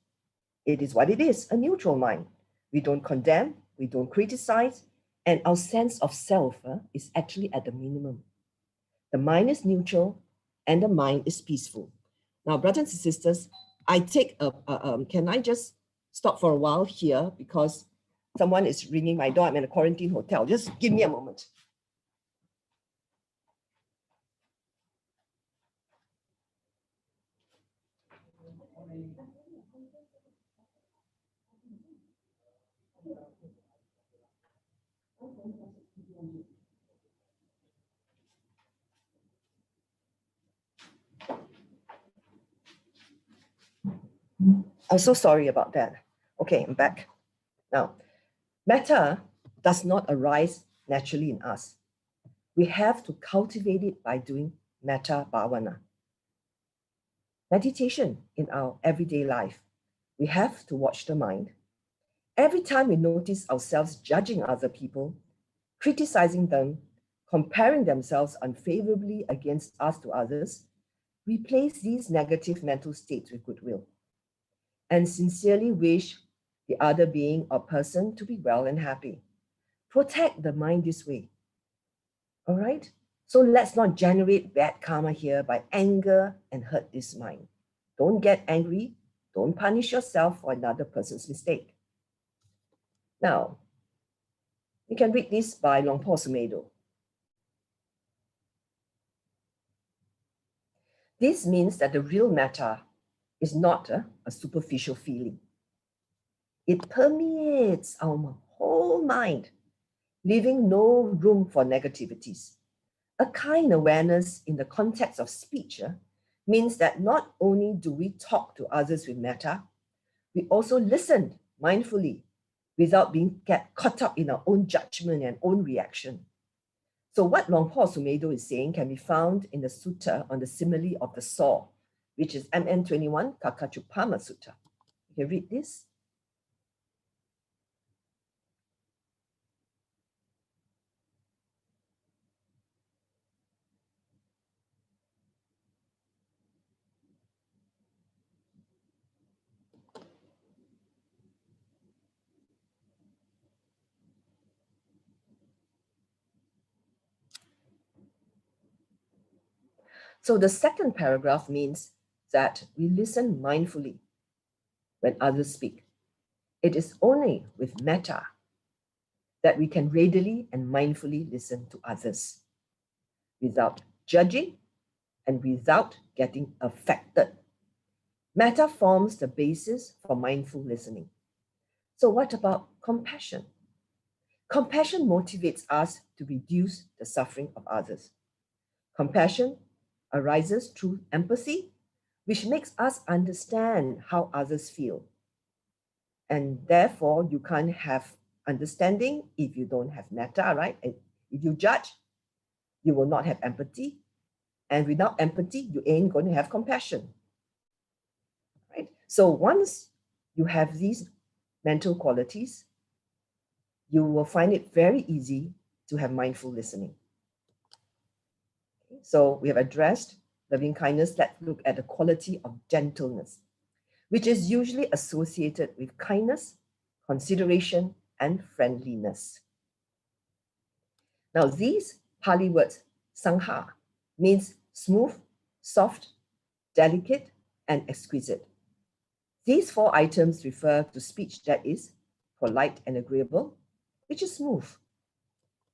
C: It is what it is, a neutral mind. We don't condemn, we don't criticize, and our sense of self is actually at the minimum. The mind is neutral and the mind is peaceful. Now, brothers and sisters, I take can I just stop for a while here because someone is ringing my door. I'm in a quarantine hotel. Just give me a moment. I'm so sorry about that. Okay, I'm back. Now, metta does not arise naturally in us. We have to cultivate it by doing metta bhavana. Meditation in our everyday life. We have to watch the mind. Every time we notice ourselves judging other people, criticizing them, comparing themselves unfavorably against us to others, replace these negative mental states with goodwill and sincerely wish the other being or person to be well and happy. Protect the mind this way. All right? So let's not generate bad karma here by anger and hurt this mind. Don't get angry. Don't punish yourself for another person's mistake. Now, you can read this by Longpo Sumedho. This means that the real metta is not a superficial feeling. It permeates our whole mind, leaving no room for negativities. A kind awareness in the context of speech means that not only do we talk to others with metta, we also listen mindfully without get caught up in our own judgment and own reaction. So what Longpo Sumedho is saying can be found in the sutta on the simile of the saw, which is MN21 Kakachupama Sutta. You can read this. So the second paragraph means that we listen mindfully when others speak. It is only with metta that we can readily and mindfully listen to others without judging and without getting affected. Metta forms the basis for mindful listening. So what about compassion? Compassion motivates us to reduce the suffering of others. Compassion arises through empathy, which makes us understand how others feel. And therefore, you can't have understanding if you don't have metta, right? And if you judge, you will not have empathy. And without empathy, you ain't going to have compassion, right? So once you have these mental qualities, you will find it very easy to have mindful listening. Okay, so we have addressed loving kindness. Let's look at the quality of gentleness, which is usually associated with kindness, consideration, and friendliness. Now, these Pali words, sangha, means smooth, soft, delicate, and exquisite. These four items refer to speech that is polite and agreeable, which is smooth,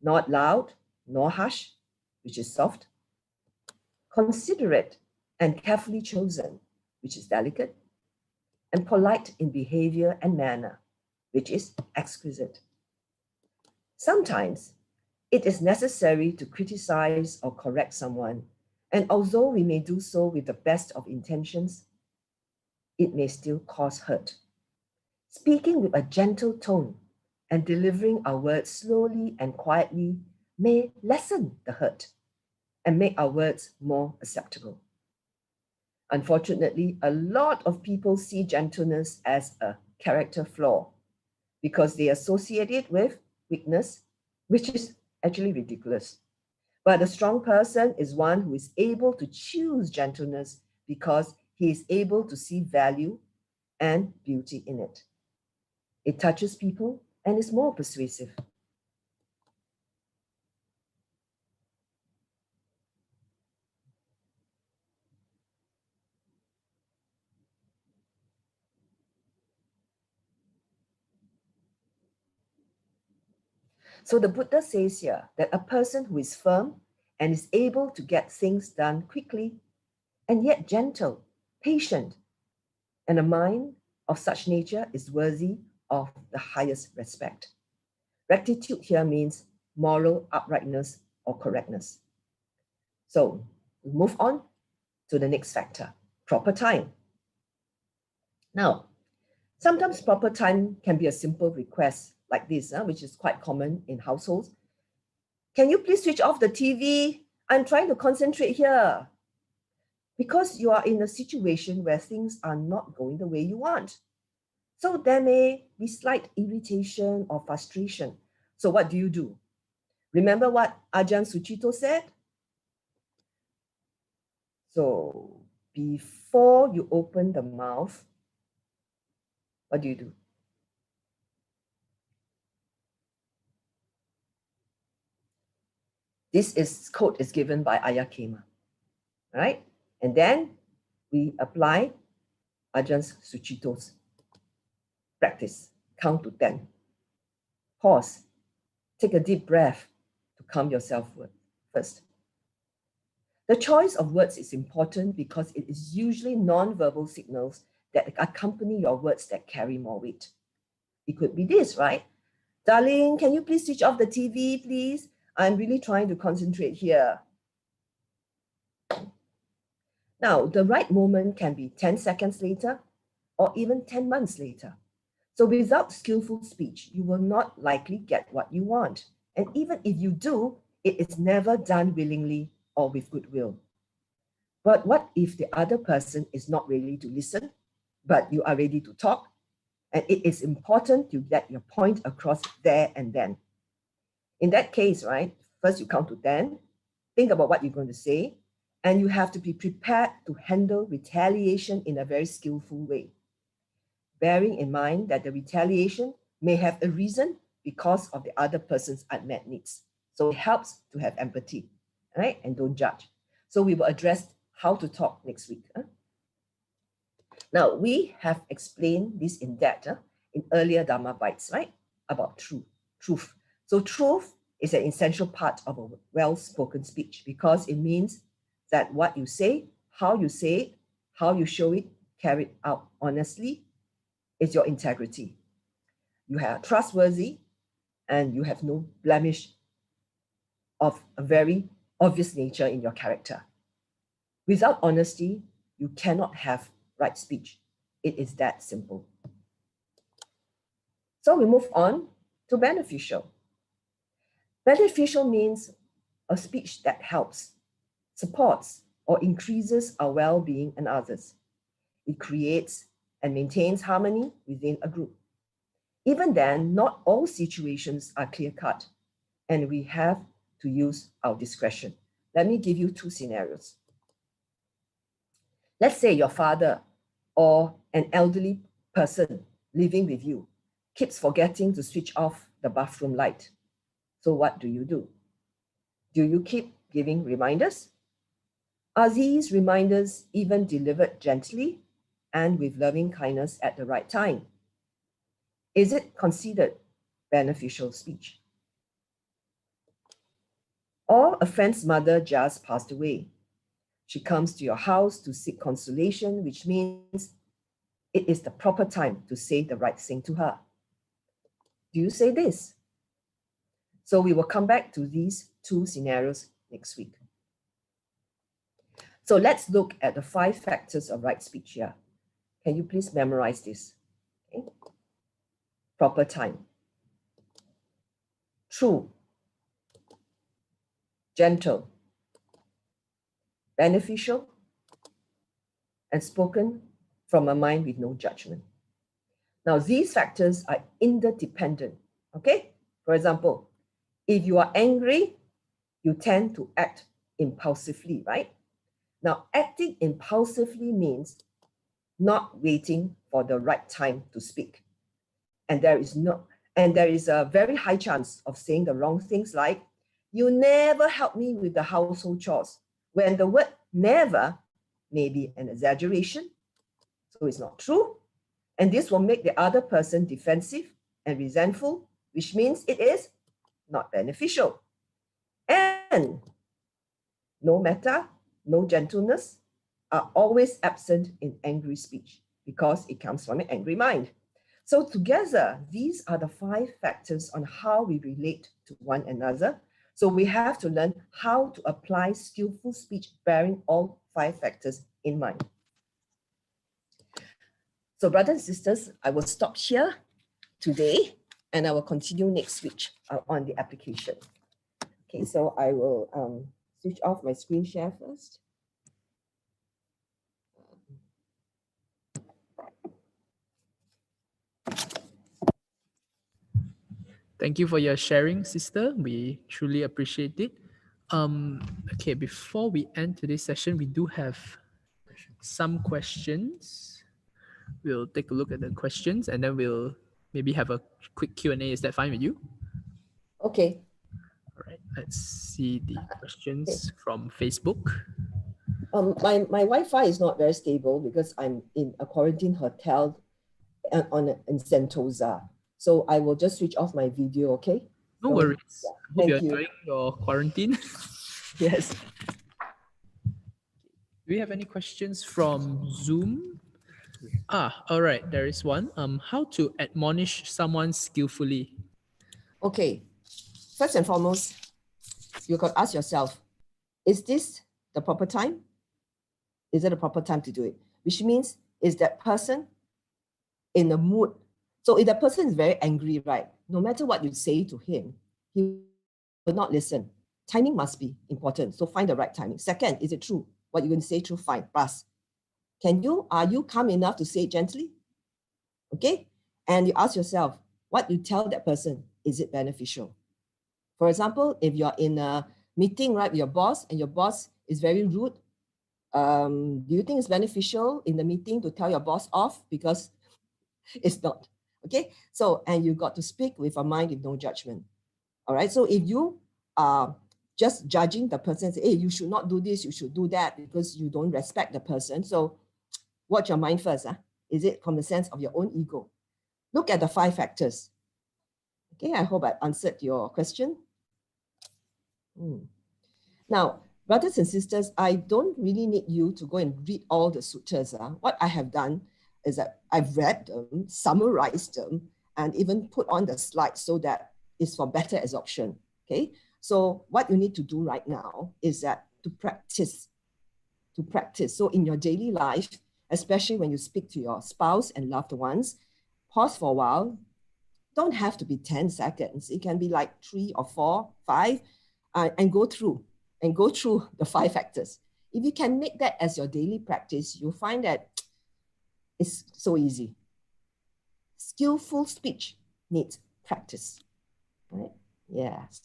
C: not loud nor harsh, which is soft, considerate and carefully chosen, which is delicate, and polite in behavior and manner, which is exquisite. Sometimes it is necessary to criticize or correct someone, and although we may do so with the best of intentions, it may still cause hurt. Speaking with a gentle tone and delivering our words slowly and quietly may lessen the hurt and make our words more acceptable. Unfortunately, a lot of people see gentleness as a character flaw because they associate it with weakness, which is actually ridiculous. But a strong person is one who is able to choose gentleness because he is able to see value and beauty in it. It touches people and is more persuasive. So the Buddha says here that a person who is firm and is able to get things done quickly and yet gentle, patient, and a mind of such nature is worthy of the highest respect. Rectitude here means moral uprightness or correctness. So we move on to the next factor, proper time. Now, sometimes proper time can be a simple request like this, which is quite common in households. Can you please switch off the TV? I'm trying to concentrate here. Because you are in a situation where things are not going the way you want. So there may be slight irritation or frustration. So what do? Remember what Ajahn Sucito said? So before you open the mouth, what do? This quote is given by Ayya Khema, right? And then we apply Ajahn Sucito's practice. Count to 10. Pause. Take a deep breath to calm yourself first. The choice of words is important because it is usually non-verbal signals that accompany your words that carry more weight. It could be this, right? Darling, can you please switch off the TV, please? I'm really trying to concentrate here. Now, the right moment can be 10 seconds later or even 10 months later. So without skillful speech, you will not likely get what you want. And even if you do, it is never done willingly or with goodwill. But what if the other person is not ready to listen, but you are ready to talk? And it is important to get your point across there and then. In that case, right, first you count to 10, think about what you're going to say, and you have to be prepared to handle retaliation in a very skillful way, bearing in mind that the retaliation may have a reason because of the other person's unmet needs. So it helps to have empathy, right? And don't judge. So we will address how to talk next week. Now, we have explained this in depth in earlier Dhamma bites, right? About truth. So truth is an essential part of a well-spoken speech because it means that what you say, how you say it, how you show it, carried out honestly, is your integrity. You are trustworthy and you have no blemish of a very obvious nature in your character. Without honesty, you cannot have right speech. It is that simple. So we move on to beneficial. Beneficial means a speech that helps, supports, or increases our well-being and others. It creates and maintains harmony within a group. Even then, not all situations are clear-cut, and we have to use our discretion. Let me give you 2 scenarios. Let's say your father or an elderly person living with you keeps forgetting to switch off the bathroom light. So what do? Do you keep giving reminders? Are these reminders even delivered gently and with loving kindness at the right time? Is it considered beneficial speech? Or a friend's mother just passed away. She comes to your house to seek consolation, which means it is the proper time to say the right thing to her. Do you say this? So we will come back to these 2 scenarios next week. So let's look at the 5 factors of right speech here. Can you please memorize this? Okay. Proper time. True. Gentle. Beneficial. And spoken from a mind with no judgment. Now, these factors are interdependent. Okay? For example, if you are angry, you tend to act impulsively, right? Now, acting impulsively means not waiting for the right time to speak. And there is a very high chance of saying the wrong things like, you never help me with the household chores, when the word never may be an exaggeration, so it's not true. And this will make the other person defensive and resentful, which means it is not beneficial. And no metta, no gentleness are always absent in angry speech. because it comes from an angry mind. So together, these are the 5 factors on how we relate to one another. So we have to learn how to apply skillful speech bearing all 5 factors in mind. So brothers and sisters, I will stop here today and I will continue next week on the application. Okay, so I will switch off my screen share first.
A: Thank you for your sharing, sister. We truly appreciate it. Okay, before we end today's session, we do have some questions. We'll take a look at the questions and then we'll maybe have a quick Q&A. Is that fine with you?
C: Okay.
A: All right, let's see the questions from Facebook.
C: My Wi-Fi is not very stable because I'm in a quarantine hotel in Sentosa. So I will just switch off my video, okay?
A: No
C: so,
A: worries.
C: Yeah,
A: Hope you're enjoying your quarantine.
C: Yes.
A: Do we have any questions from Zoom? All right, there is one. How to admonish someone skillfully?
C: Okay. First and foremost, you got to ask yourself, is this the proper time? Is it a proper time to do it? Which means, is that person in the mood? So if that person is very angry, right, no matter what you say to him, he will not listen. Timing must be important. So find the right timing. Second, is it true? What you're going to say true? Fine, pass. Are you calm enough to say it gently? Okay. And you ask yourself, what you tell that person, is it beneficial? For example, if you're in a meeting, right, with your boss and your boss is very rude, do you think it's beneficial in the meeting to tell your boss off? Because it's not. Okay. So, and you got to speak with a mind with no judgment. All right. So if you are just judging the person, say, hey, you should not do this, you should do that because you don't respect the person. So watch your mind first. Is it from the sense of your own ego? Look at the 5 factors. Okay, I hope I answered your question. Now, brothers and sisters, I don't really need you to go and read all the sutras. What I have done is that I've read them, summarized them, and even put on the slides so that it's for better absorption. Okay, so what you need to do right now is that to practice. So in your daily life, especially when you speak to your spouse and loved ones, pause for a while. Don't have to be 10 seconds. It can be like 3 or 4, 5, and go through the 5 factors. If you can make that as your daily practice, you'll find that it's so easy. Skillful speech needs practice, right? Yes.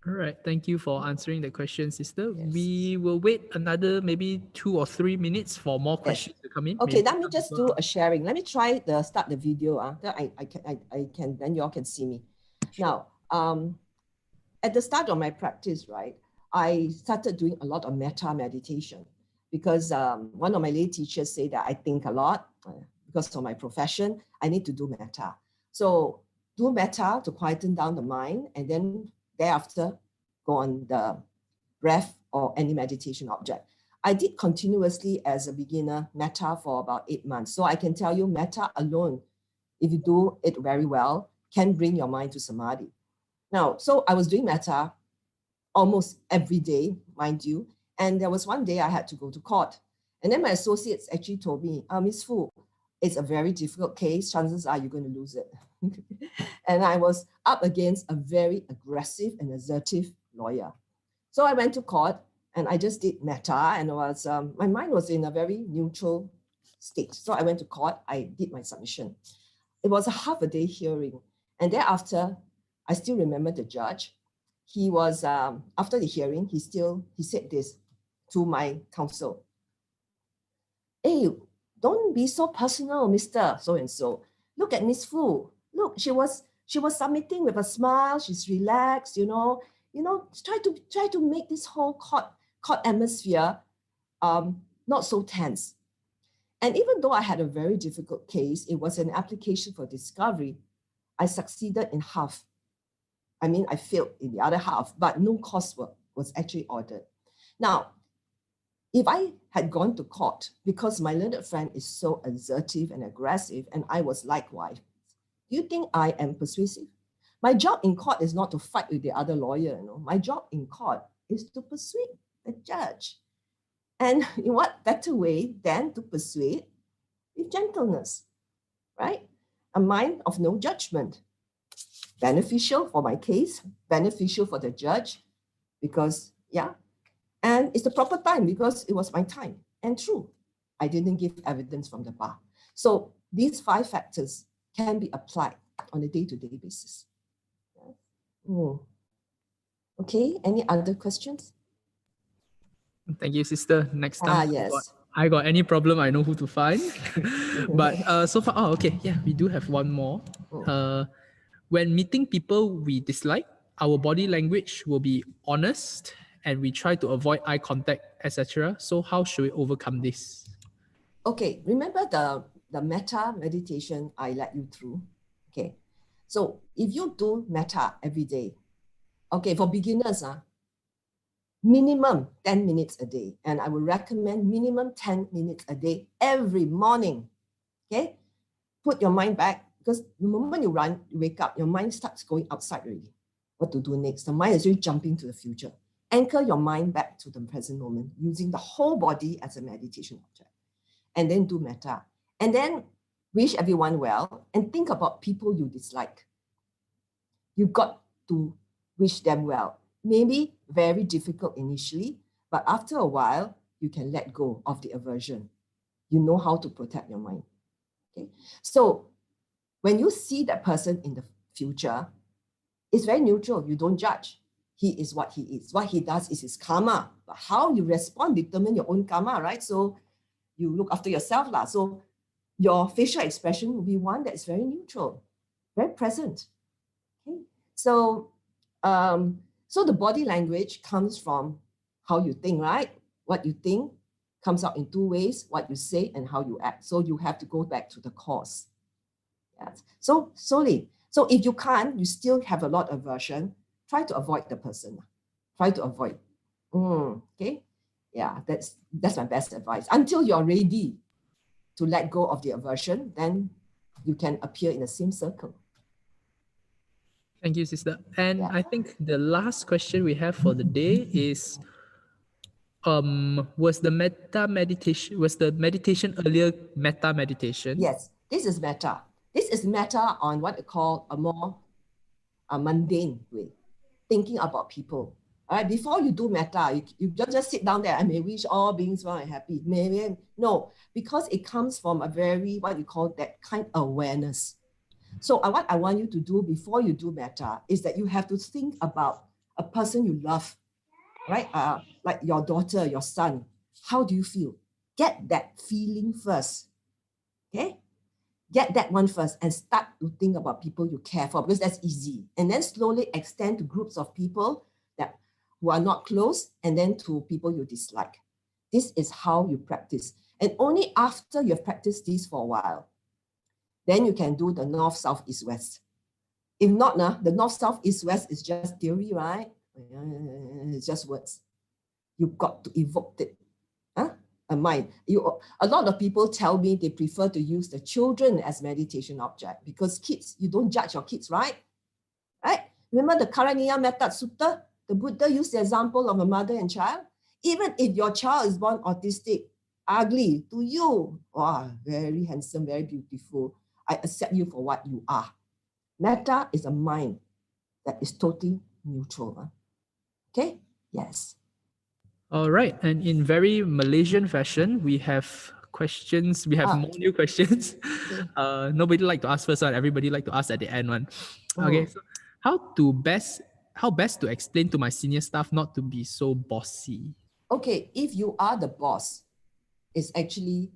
A: All right, thank you for answering the question, sister.
C: Yes.
A: We will wait another maybe 2 or 3 minutes for more questions to come in.
C: Okay, let me just do a sharing. Let me try start the video. Then I can then you all can see me. Now, at the start of my practice, right, I started doing a lot of metta meditation because one of my lay teachers said that I think a lot because of my profession. I need to do metta. So do metta to quieten down the mind, and then thereafter go on the breath or any meditation object. I did continuously as a beginner metta for about 8 months. So I can tell you metta alone, if you do it very well, can bring your mind to samadhi. Now, so I was doing metta almost every day, mind you. And there was one day I had to go to court. And then my associates actually told me, Miss Fu, it's a very difficult case. Chances are you're going to lose it. And I was up against a very aggressive and assertive lawyer. So I went to court and I just did metta, and my mind was in a very neutral state. So I went to court, I did my submission. It was a half a day hearing. And thereafter, I still remember the judge. He was, after the hearing, he said this to my counsel. Hey, don't be so personal, Mr. So-and-so. Look at Miss Fu. Look, she was submitting with a smile. She's relaxed, try to make this whole court atmosphere not so tense. And even though I had a very difficult case, it was an application for discovery. I succeeded in half. I mean, I failed in the other half, but no coursework was actually ordered. Now, if I had gone to court because my learned friend is so assertive and aggressive, and I was likewise, do you think I am persuasive? My job in court is not to fight with the other lawyer. My job in court is to persuade the judge. And in what better way than to persuade with gentleness, right? A mind of no judgment. Beneficial for my case, beneficial for the judge, because, and it's the proper time because it was my time. And true, I didn't give evidence from the bar. So these 5 factors can be applied on a day-to-day basis. Okay, any other questions?
A: Thank you, sister. Next time,
C: Yes.
A: I got any problem, I know who to find. But so far, okay, yeah, we do have one more. When meeting people we dislike, our body language will be honest and we try to avoid eye contact, etc. So how should we overcome this?
C: Okay, remember the metta meditation I led you through? Okay, so if you do metta every day, okay, for beginners, minimum 10 minutes a day. And I would recommend minimum 10 minutes a day every morning. Okay, put your mind back, because the moment you wake up, your mind starts going outside already. What to do next? The mind is really jumping to the future. Anchor your mind back to the present moment using the whole body as a meditation object. And then do metta. And then wish everyone well and think about people you dislike. You've got to wish them well. Maybe very difficult initially, but after a while, you can let go of the aversion. You know how to protect your mind. Okay, so when you see that person in the future, it's very neutral. You don't judge. He is what he is. What he does is his karma. But how you respond determine your own karma, right? So you look after yourself. So your facial expression will be one that is very neutral, very present. Okay, so the body language comes from how you think, right? What you think comes out in 2 ways, what you say and how you act. So you have to go back to the cause. Yes. So slowly. So if you can't, you still have a lot of aversion, try to avoid the person. Try to avoid. Okay. Yeah, that's my best advice. Until you're ready to let go of the aversion, then you can appear in the same circle.
A: Thank you, sister. And I think the last question we have for the day is, was the meditation earlier metta meditation?
C: Yes, this is metta. This is metta on what I call a more mundane way, thinking about people. All right, before you do metta, you don't just sit down there, I may wish all beings well and happy. No, because it comes from a very, what you call that kind of awareness. So what I want you to do before you do metta is that you have to think about a person you love, right? Like your daughter, your son. How do you feel? Get that feeling first, okay? Get that one first and start to think about people you care for, because that's easy. And then slowly extend to groups of people who are not close, and then to people you dislike. This is how you practice. And only after you've practiced this for a while, then you can do the north, south, east, west. If not, the north, south, east, west is just theory, right? It's just words. You've got to evoke it. A mind. A lot of people tell me they prefer to use the children as meditation object, because kids, you don't judge your kids, right? Right? Remember the Karaniya Method Sutta? The Buddha used the example of a mother and child. Even if your child is born autistic, ugly to you, very handsome, very beautiful, I accept you for what you are. Metta is a mind that is totally neutral. Okay? Yes.
A: All right. And in very Malaysian fashion, we have questions. We have more new questions. Nobody like to ask first one. Everybody like to ask at the end one. Okay. So how best to explain to my senior staff not to be so bossy?
C: Okay. If you are the boss, it's actually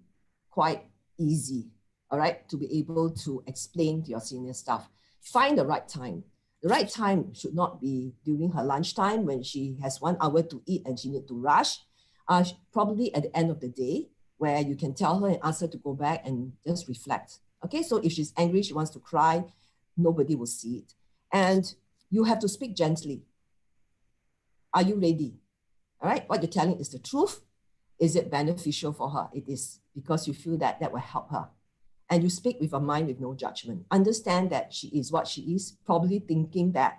C: quite easy, all right, to be able to explain to your senior staff. Find the right time. The right time should not be during her lunchtime when she has 1 hour to eat and she needs to rush. Probably at the end of the day, where you can tell her and ask her to go back and just reflect. Okay, so if she's angry, she wants to cry, nobody will see it. And you have to speak gently. Are you ready? All right, what you're telling is the truth. Is it beneficial for her? It is, because you feel that that will help her. And you speak with a mind with no judgment. Understand that she is what she is, probably thinking that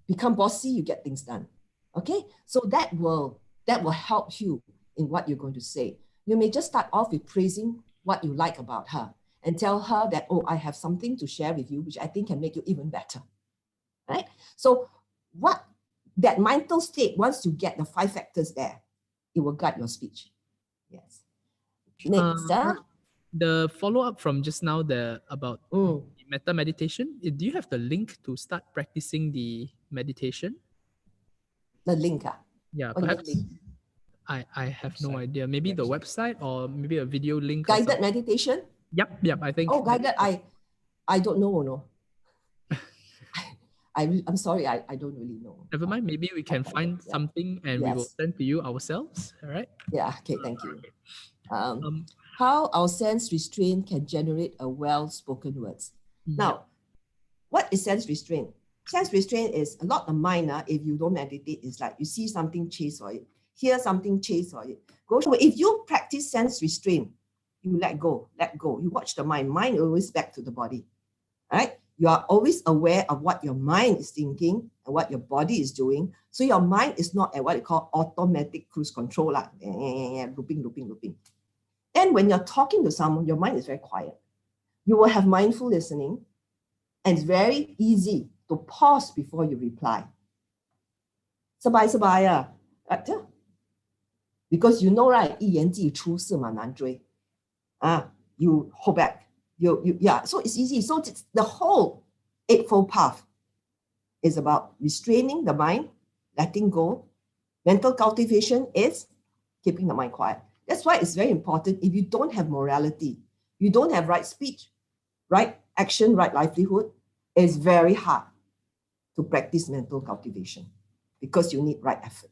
C: become bossy, you get things done. Okay, so that will help you in what you're going to say. You may just start off with praising what you like about her and tell her that, oh, I have something to share with you, which I think can make you even better. Right? So what that mental state, once you get the 5 factors there, it will guide your speech. Yes. Next,
A: the follow-up from just now about metta meditation, do you have the link to start practicing the meditation?
C: The link,
A: yeah,
C: what
A: perhaps
C: link?
A: I have no idea. Maybe the website or maybe a video link.
C: Guided meditation?
A: Yep, I think.
C: Oh, guided, I don't know, no. I'm sorry, I don't really know.
A: Never mind, maybe we can find something and we will send to you ourselves, all right?
C: Yeah, okay, thank you. How our sense restraint can generate a well-spoken words. Now, what is sense restraint? Sense restraint is a lot of mind, if you don't meditate, it's like you see something, chase for it, hear something, chase for it. Go through. If you practice sense restraint, you let go. You watch the mind. Mind always back to the body, right? You are always aware of what your mind is thinking and what your body is doing. So your mind is not at what you call automatic cruise control, looping. And when you're talking to someone, your mind is very quiet. You will have mindful listening, and it's very easy to pause before you reply. Sabai, because you know, right? 一言既出驷马难追. You hold back. So it's easy. So the whole Eightfold Path is about restraining the mind, letting go. Mental cultivation is keeping the mind quiet. That's why it's very important. If you don't have morality, you don't have right speech, right action, right livelihood, it's very hard to practice mental cultivation because you need right effort.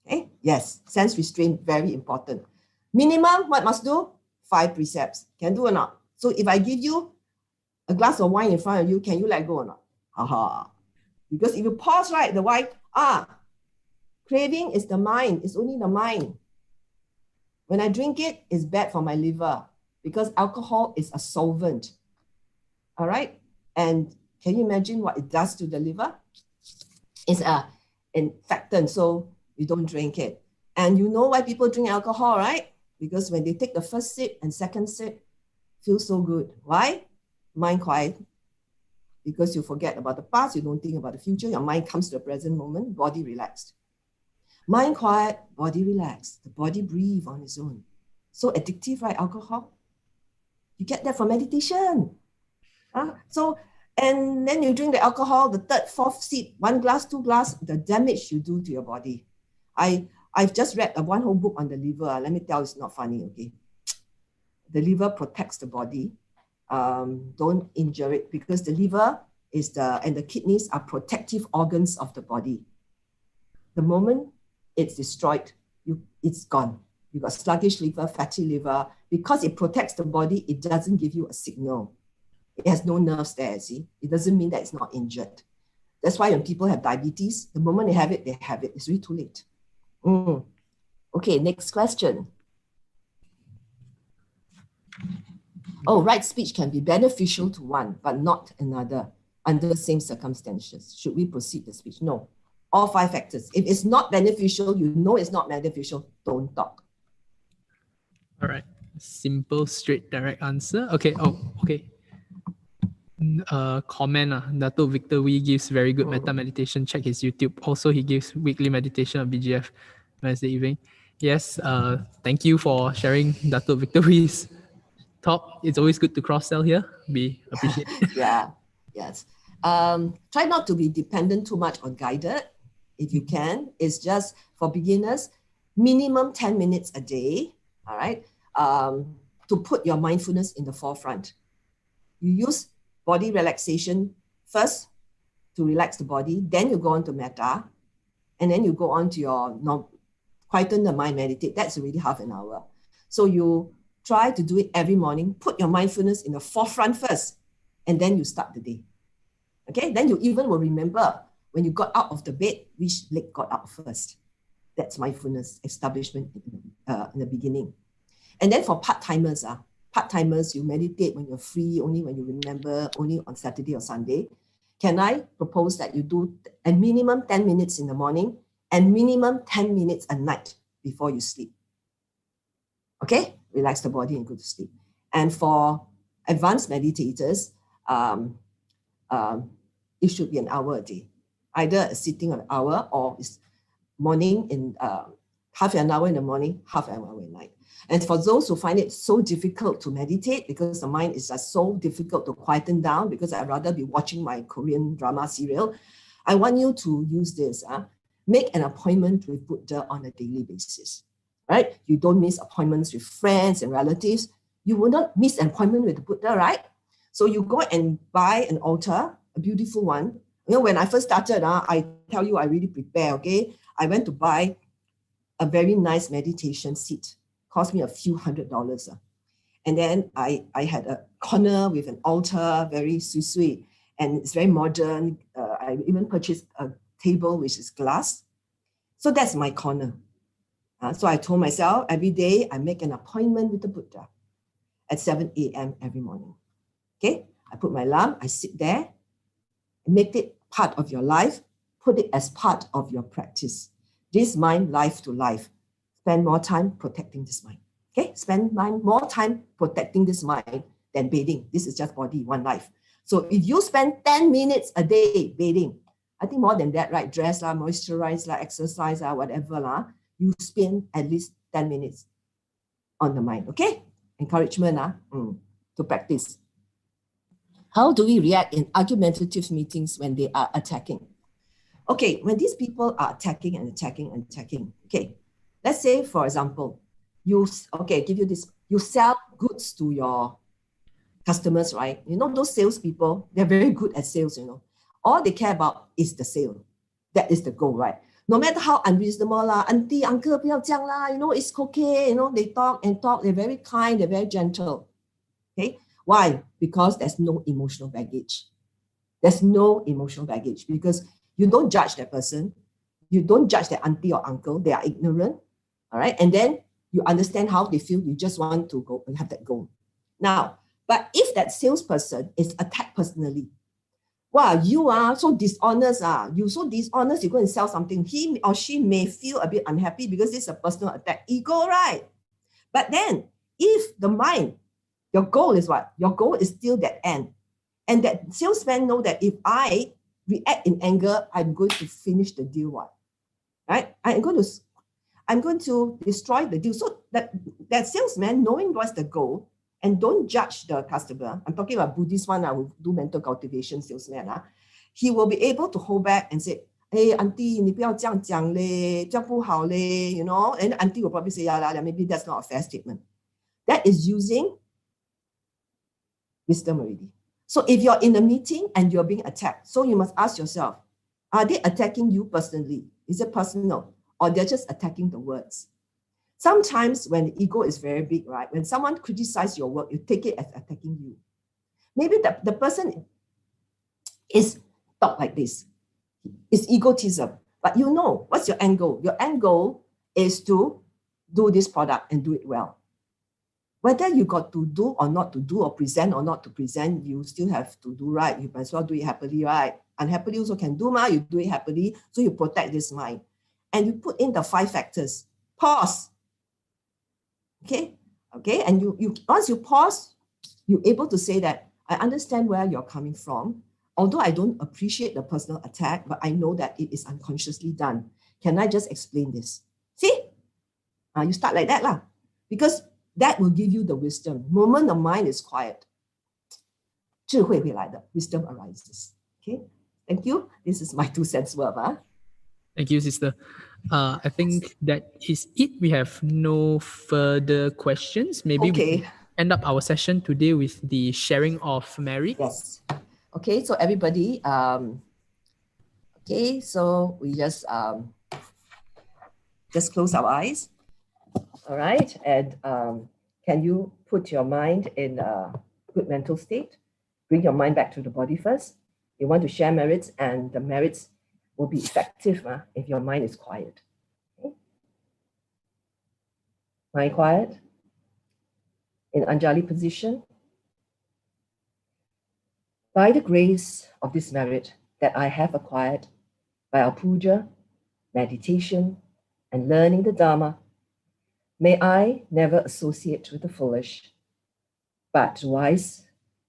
C: Okay? Yes, sense restraint, very important. Minimum, what must do? 5 precepts. Can do or not? So if I give you a glass of wine in front of you, can you let go or not? Because if you pause, right, the wine, craving is the mind. It's only the mind. When I drink it, it's bad for my liver because alcohol is a solvent. All right? And can you imagine what it does to the liver? It's an infectant, so you don't drink it. And you know why people drink alcohol, right? Because when they take the first sip and second sip, feels so good. Why? Mind quiet. Because you forget about the past, you don't think about the future, your mind comes to the present moment, body relaxed. Mind quiet, body relaxed. The body breathe on its own. So addictive, right, alcohol? You get that from meditation. And then you drink the alcohol, the 3rd, 4th sip, 1 glass, 2 glass, the damage you do to your body. I've just read one whole book on the liver. Let me tell you, it's not funny, okay? The liver protects the body. Don't injure it because the liver and the kidneys are protective organs of the body. The moment it's destroyed, it's gone. You got sluggish liver, fatty liver. Because it protects the body, it doesn't give you a signal. It has no nerves there, see? It doesn't mean that it's not injured. That's why when people have diabetes, the moment they have it, they have it. It's really too late. Okay, next question. Right speech can be beneficial to one, but not another under the same circumstances. Should we proceed the speech? No. All 5 factors. If it's not beneficial, you know it's not beneficial, don't talk.
A: All right. Simple, straight, direct answer. Okay. Okay. Comment. Dato Victor Wee gives very good metta meditation. Check his YouTube. Also, he gives weekly meditation on BGF Wednesday evening. Yes. Thank you for sharing Dato Victor Wee's talk. It's always good to cross-sell here. We appreciate it.
C: Yes. Try not to be dependent too much on guided. If you can, it's just for beginners, minimum 10 minutes a day, all right, to put your mindfulness in the forefront. You use body relaxation first to relax the body, then you go on to metta, and then you go on to your quieten the mind, meditate. That's already half an hour. So you try to do it every morning. Put your mindfulness in the forefront first, and then you start the day. Okay, then you even will remember when you got out of the bed, which leg got out first. That's mindfulness establishment in the beginning. And then for part-timers, you meditate when you're free, only when you remember, only on Saturday or Sunday. Can I propose that you do a minimum 10 minutes in the morning and minimum 10 minutes a night before you sleep? Okay, relax the body and go to sleep. And for advanced meditators, it should be an hour a day, either sitting an hour or it's morning in half an hour in the morning, half an hour at night. And for those who find it so difficult to meditate because the mind is just so difficult to quieten down because I'd rather be watching my Korean drama serial, I want you to use this. Make an appointment with Buddha on a daily basis, right? You don't miss appointments with friends and relatives. You will not miss an appointment with the Buddha, right? So you go and buy an altar, a beautiful one. You know, when I first started, I tell you, I really prepare, okay? I went to buy a very nice meditation seat. Cost me a few $100s. And then I had a corner with an altar, very sweet, and it's very modern. I even purchased a table which is glass. So that's my corner. So I told myself every day I make an appointment with the Buddha at 7 a.m. every morning. Okay, I put my alarm, I sit there, make it part of your life, put it as part of your practice. This mind, life to life. Spend more time protecting this mind. Okay, spend more time protecting this mind than bathing. This is just body, one life. So if you spend 10 minutes a day bathing, I think more than that, right? Dress, moisturize, exercise, whatever, you spend at least 10 minutes on the mind. Okay, encouragement to practice. How do we react in argumentative meetings when they are attacking? Okay, when these people are attacking and attacking and attacking, okay, let's say, for example, you sell goods to your customers, right? You know, those salespeople, they're very good at sales, you know. All they care about is the sale. That is the goal, right? No matter how unreasonable, auntie, uncle, 不要这样啦, you know, it's okay, you know, they talk and talk, they're very kind, they're very gentle. Okay, why? Because there's no emotional baggage. There's no emotional baggage because you don't judge that person. You don't judge that auntie or uncle. They are ignorant. All right. And then you understand how they feel. You just want to go and have that goal. Now, but if that salesperson is attacked personally, wow, you are so dishonest. You're so dishonest, you go and sell something. He or she may feel a bit unhappy because this is a personal attack. Ego, right? But then if the mind, your goal is what? Your goal is still that end. And that salesman know that if I react in anger, I'm going to finish the deal. What? Right? I'm going to destroy the deal. So that salesman, knowing what's the goal, and don't judge the customer. I'm talking about Buddhist one who do mental cultivation salesman. He will be able to hold back and say, hey, auntie, 你不要这样讲嘞，这样不好嘞, you know? And auntie will probably say, yeah, maybe that's not a fair statement. That is using wisdom already. So if you're in a meeting and you're being attacked, so you must ask yourself, are they attacking you personally? Is it personal? Or they're just attacking the words? Sometimes when the ego is very big, right? When someone criticizes your work, you take it as attacking you. Maybe the person is talk like this. It's egotism. But you know, what's your end goal? Your end goal is to do this product and do it well. Whether you got to do or not to do or present or not to present, you still have to do right. You might as well do it happily, right? Unhappily also can do, you do it happily. So you protect this mind. And you put in the 5 factors. Pause. Okay? And you once you pause, you're able to say that, I understand where you're coming from. Although I don't appreciate the personal attack, but I know that it is unconsciously done. Can I just explain this? See? You start like that lah. Because that will give you the wisdom. The moment the mind is quiet, 智慧会来的, wisdom arises. Okay? Thank you. This is my 2 cents worth.
A: Thank you, sister. I think that is it. We have no further questions. Maybe we can end up our session today with the sharing of merit.
C: Yes. Okay, so everybody, okay, so we just close our eyes. All right, and can you put your mind in a good mental state? Bring your mind back to the body first. You want to share merits, and the merits will be effective if your mind is quiet. Okay? Mind quiet. In Anjali position. By the grace of this merit that I have acquired by our puja, meditation, and learning the Dhamma, may I never associate with the foolish, but rise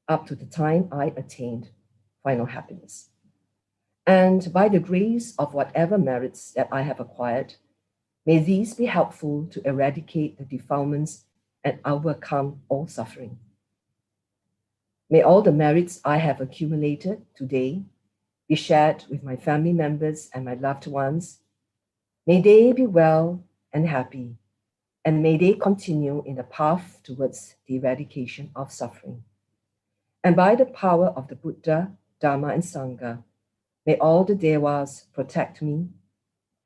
C: up to the time I attained final happiness. And by the grace of whatever merits that I have acquired, may these be helpful to eradicate the defilements and overcome all suffering. May all the merits I have accumulated today be shared with my family members and my loved ones. May they be well and happy, and may they continue in the path towards the eradication of suffering. And by the power of the Buddha, Dhamma, and Sangha, may all the devas protect me,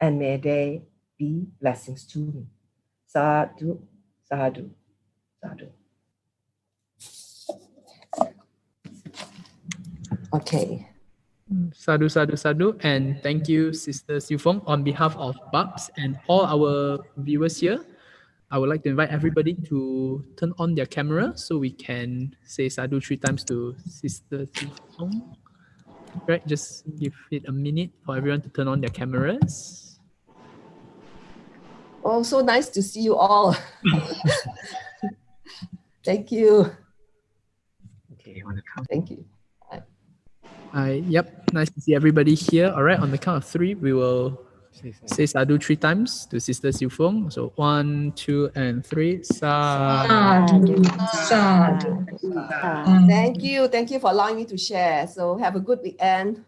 C: and may there be blessings to me. Sadhu, sadhu, sadhu. Okay.
A: Sadhu, sadhu, sadhu. And thank you, Sister Siew Fong. On behalf of Babs and all our viewers here, I would like to invite everybody to turn on their camera so we can say sadhu 3 times to Sister Siew Fong. Right, just give it a minute for everyone to turn on their cameras.
C: Oh, so nice to see you all. Thank you.
A: Okay, on the count.
C: Thank you.
A: Yep, nice to see everybody here. All right, on the count of 3, we will say sadhu 3 times to Sister Siew Fong. So 1, 2, and 3. Sadhu.
D: Sadhu.
C: Thank you for allowing me to share. So have a good weekend.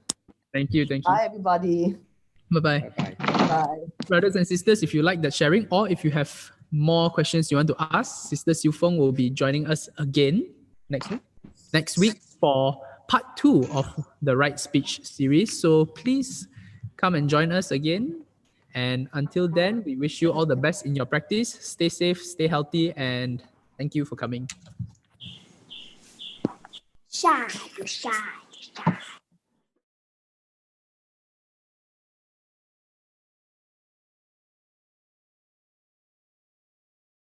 A: Thank you.
C: Bye, everybody.
A: Bye-bye.
C: Bye.
A: Brothers and sisters, if you like that sharing, or if you have more questions you want to ask, Sister Siew Fong will be joining us again next week for part 2 of the Right Speech series. So please come and join us again. And until then, we wish you all the best in your practice. Stay safe, stay healthy, and thank you for coming.
D: Sadhu, sadhu, sadhu.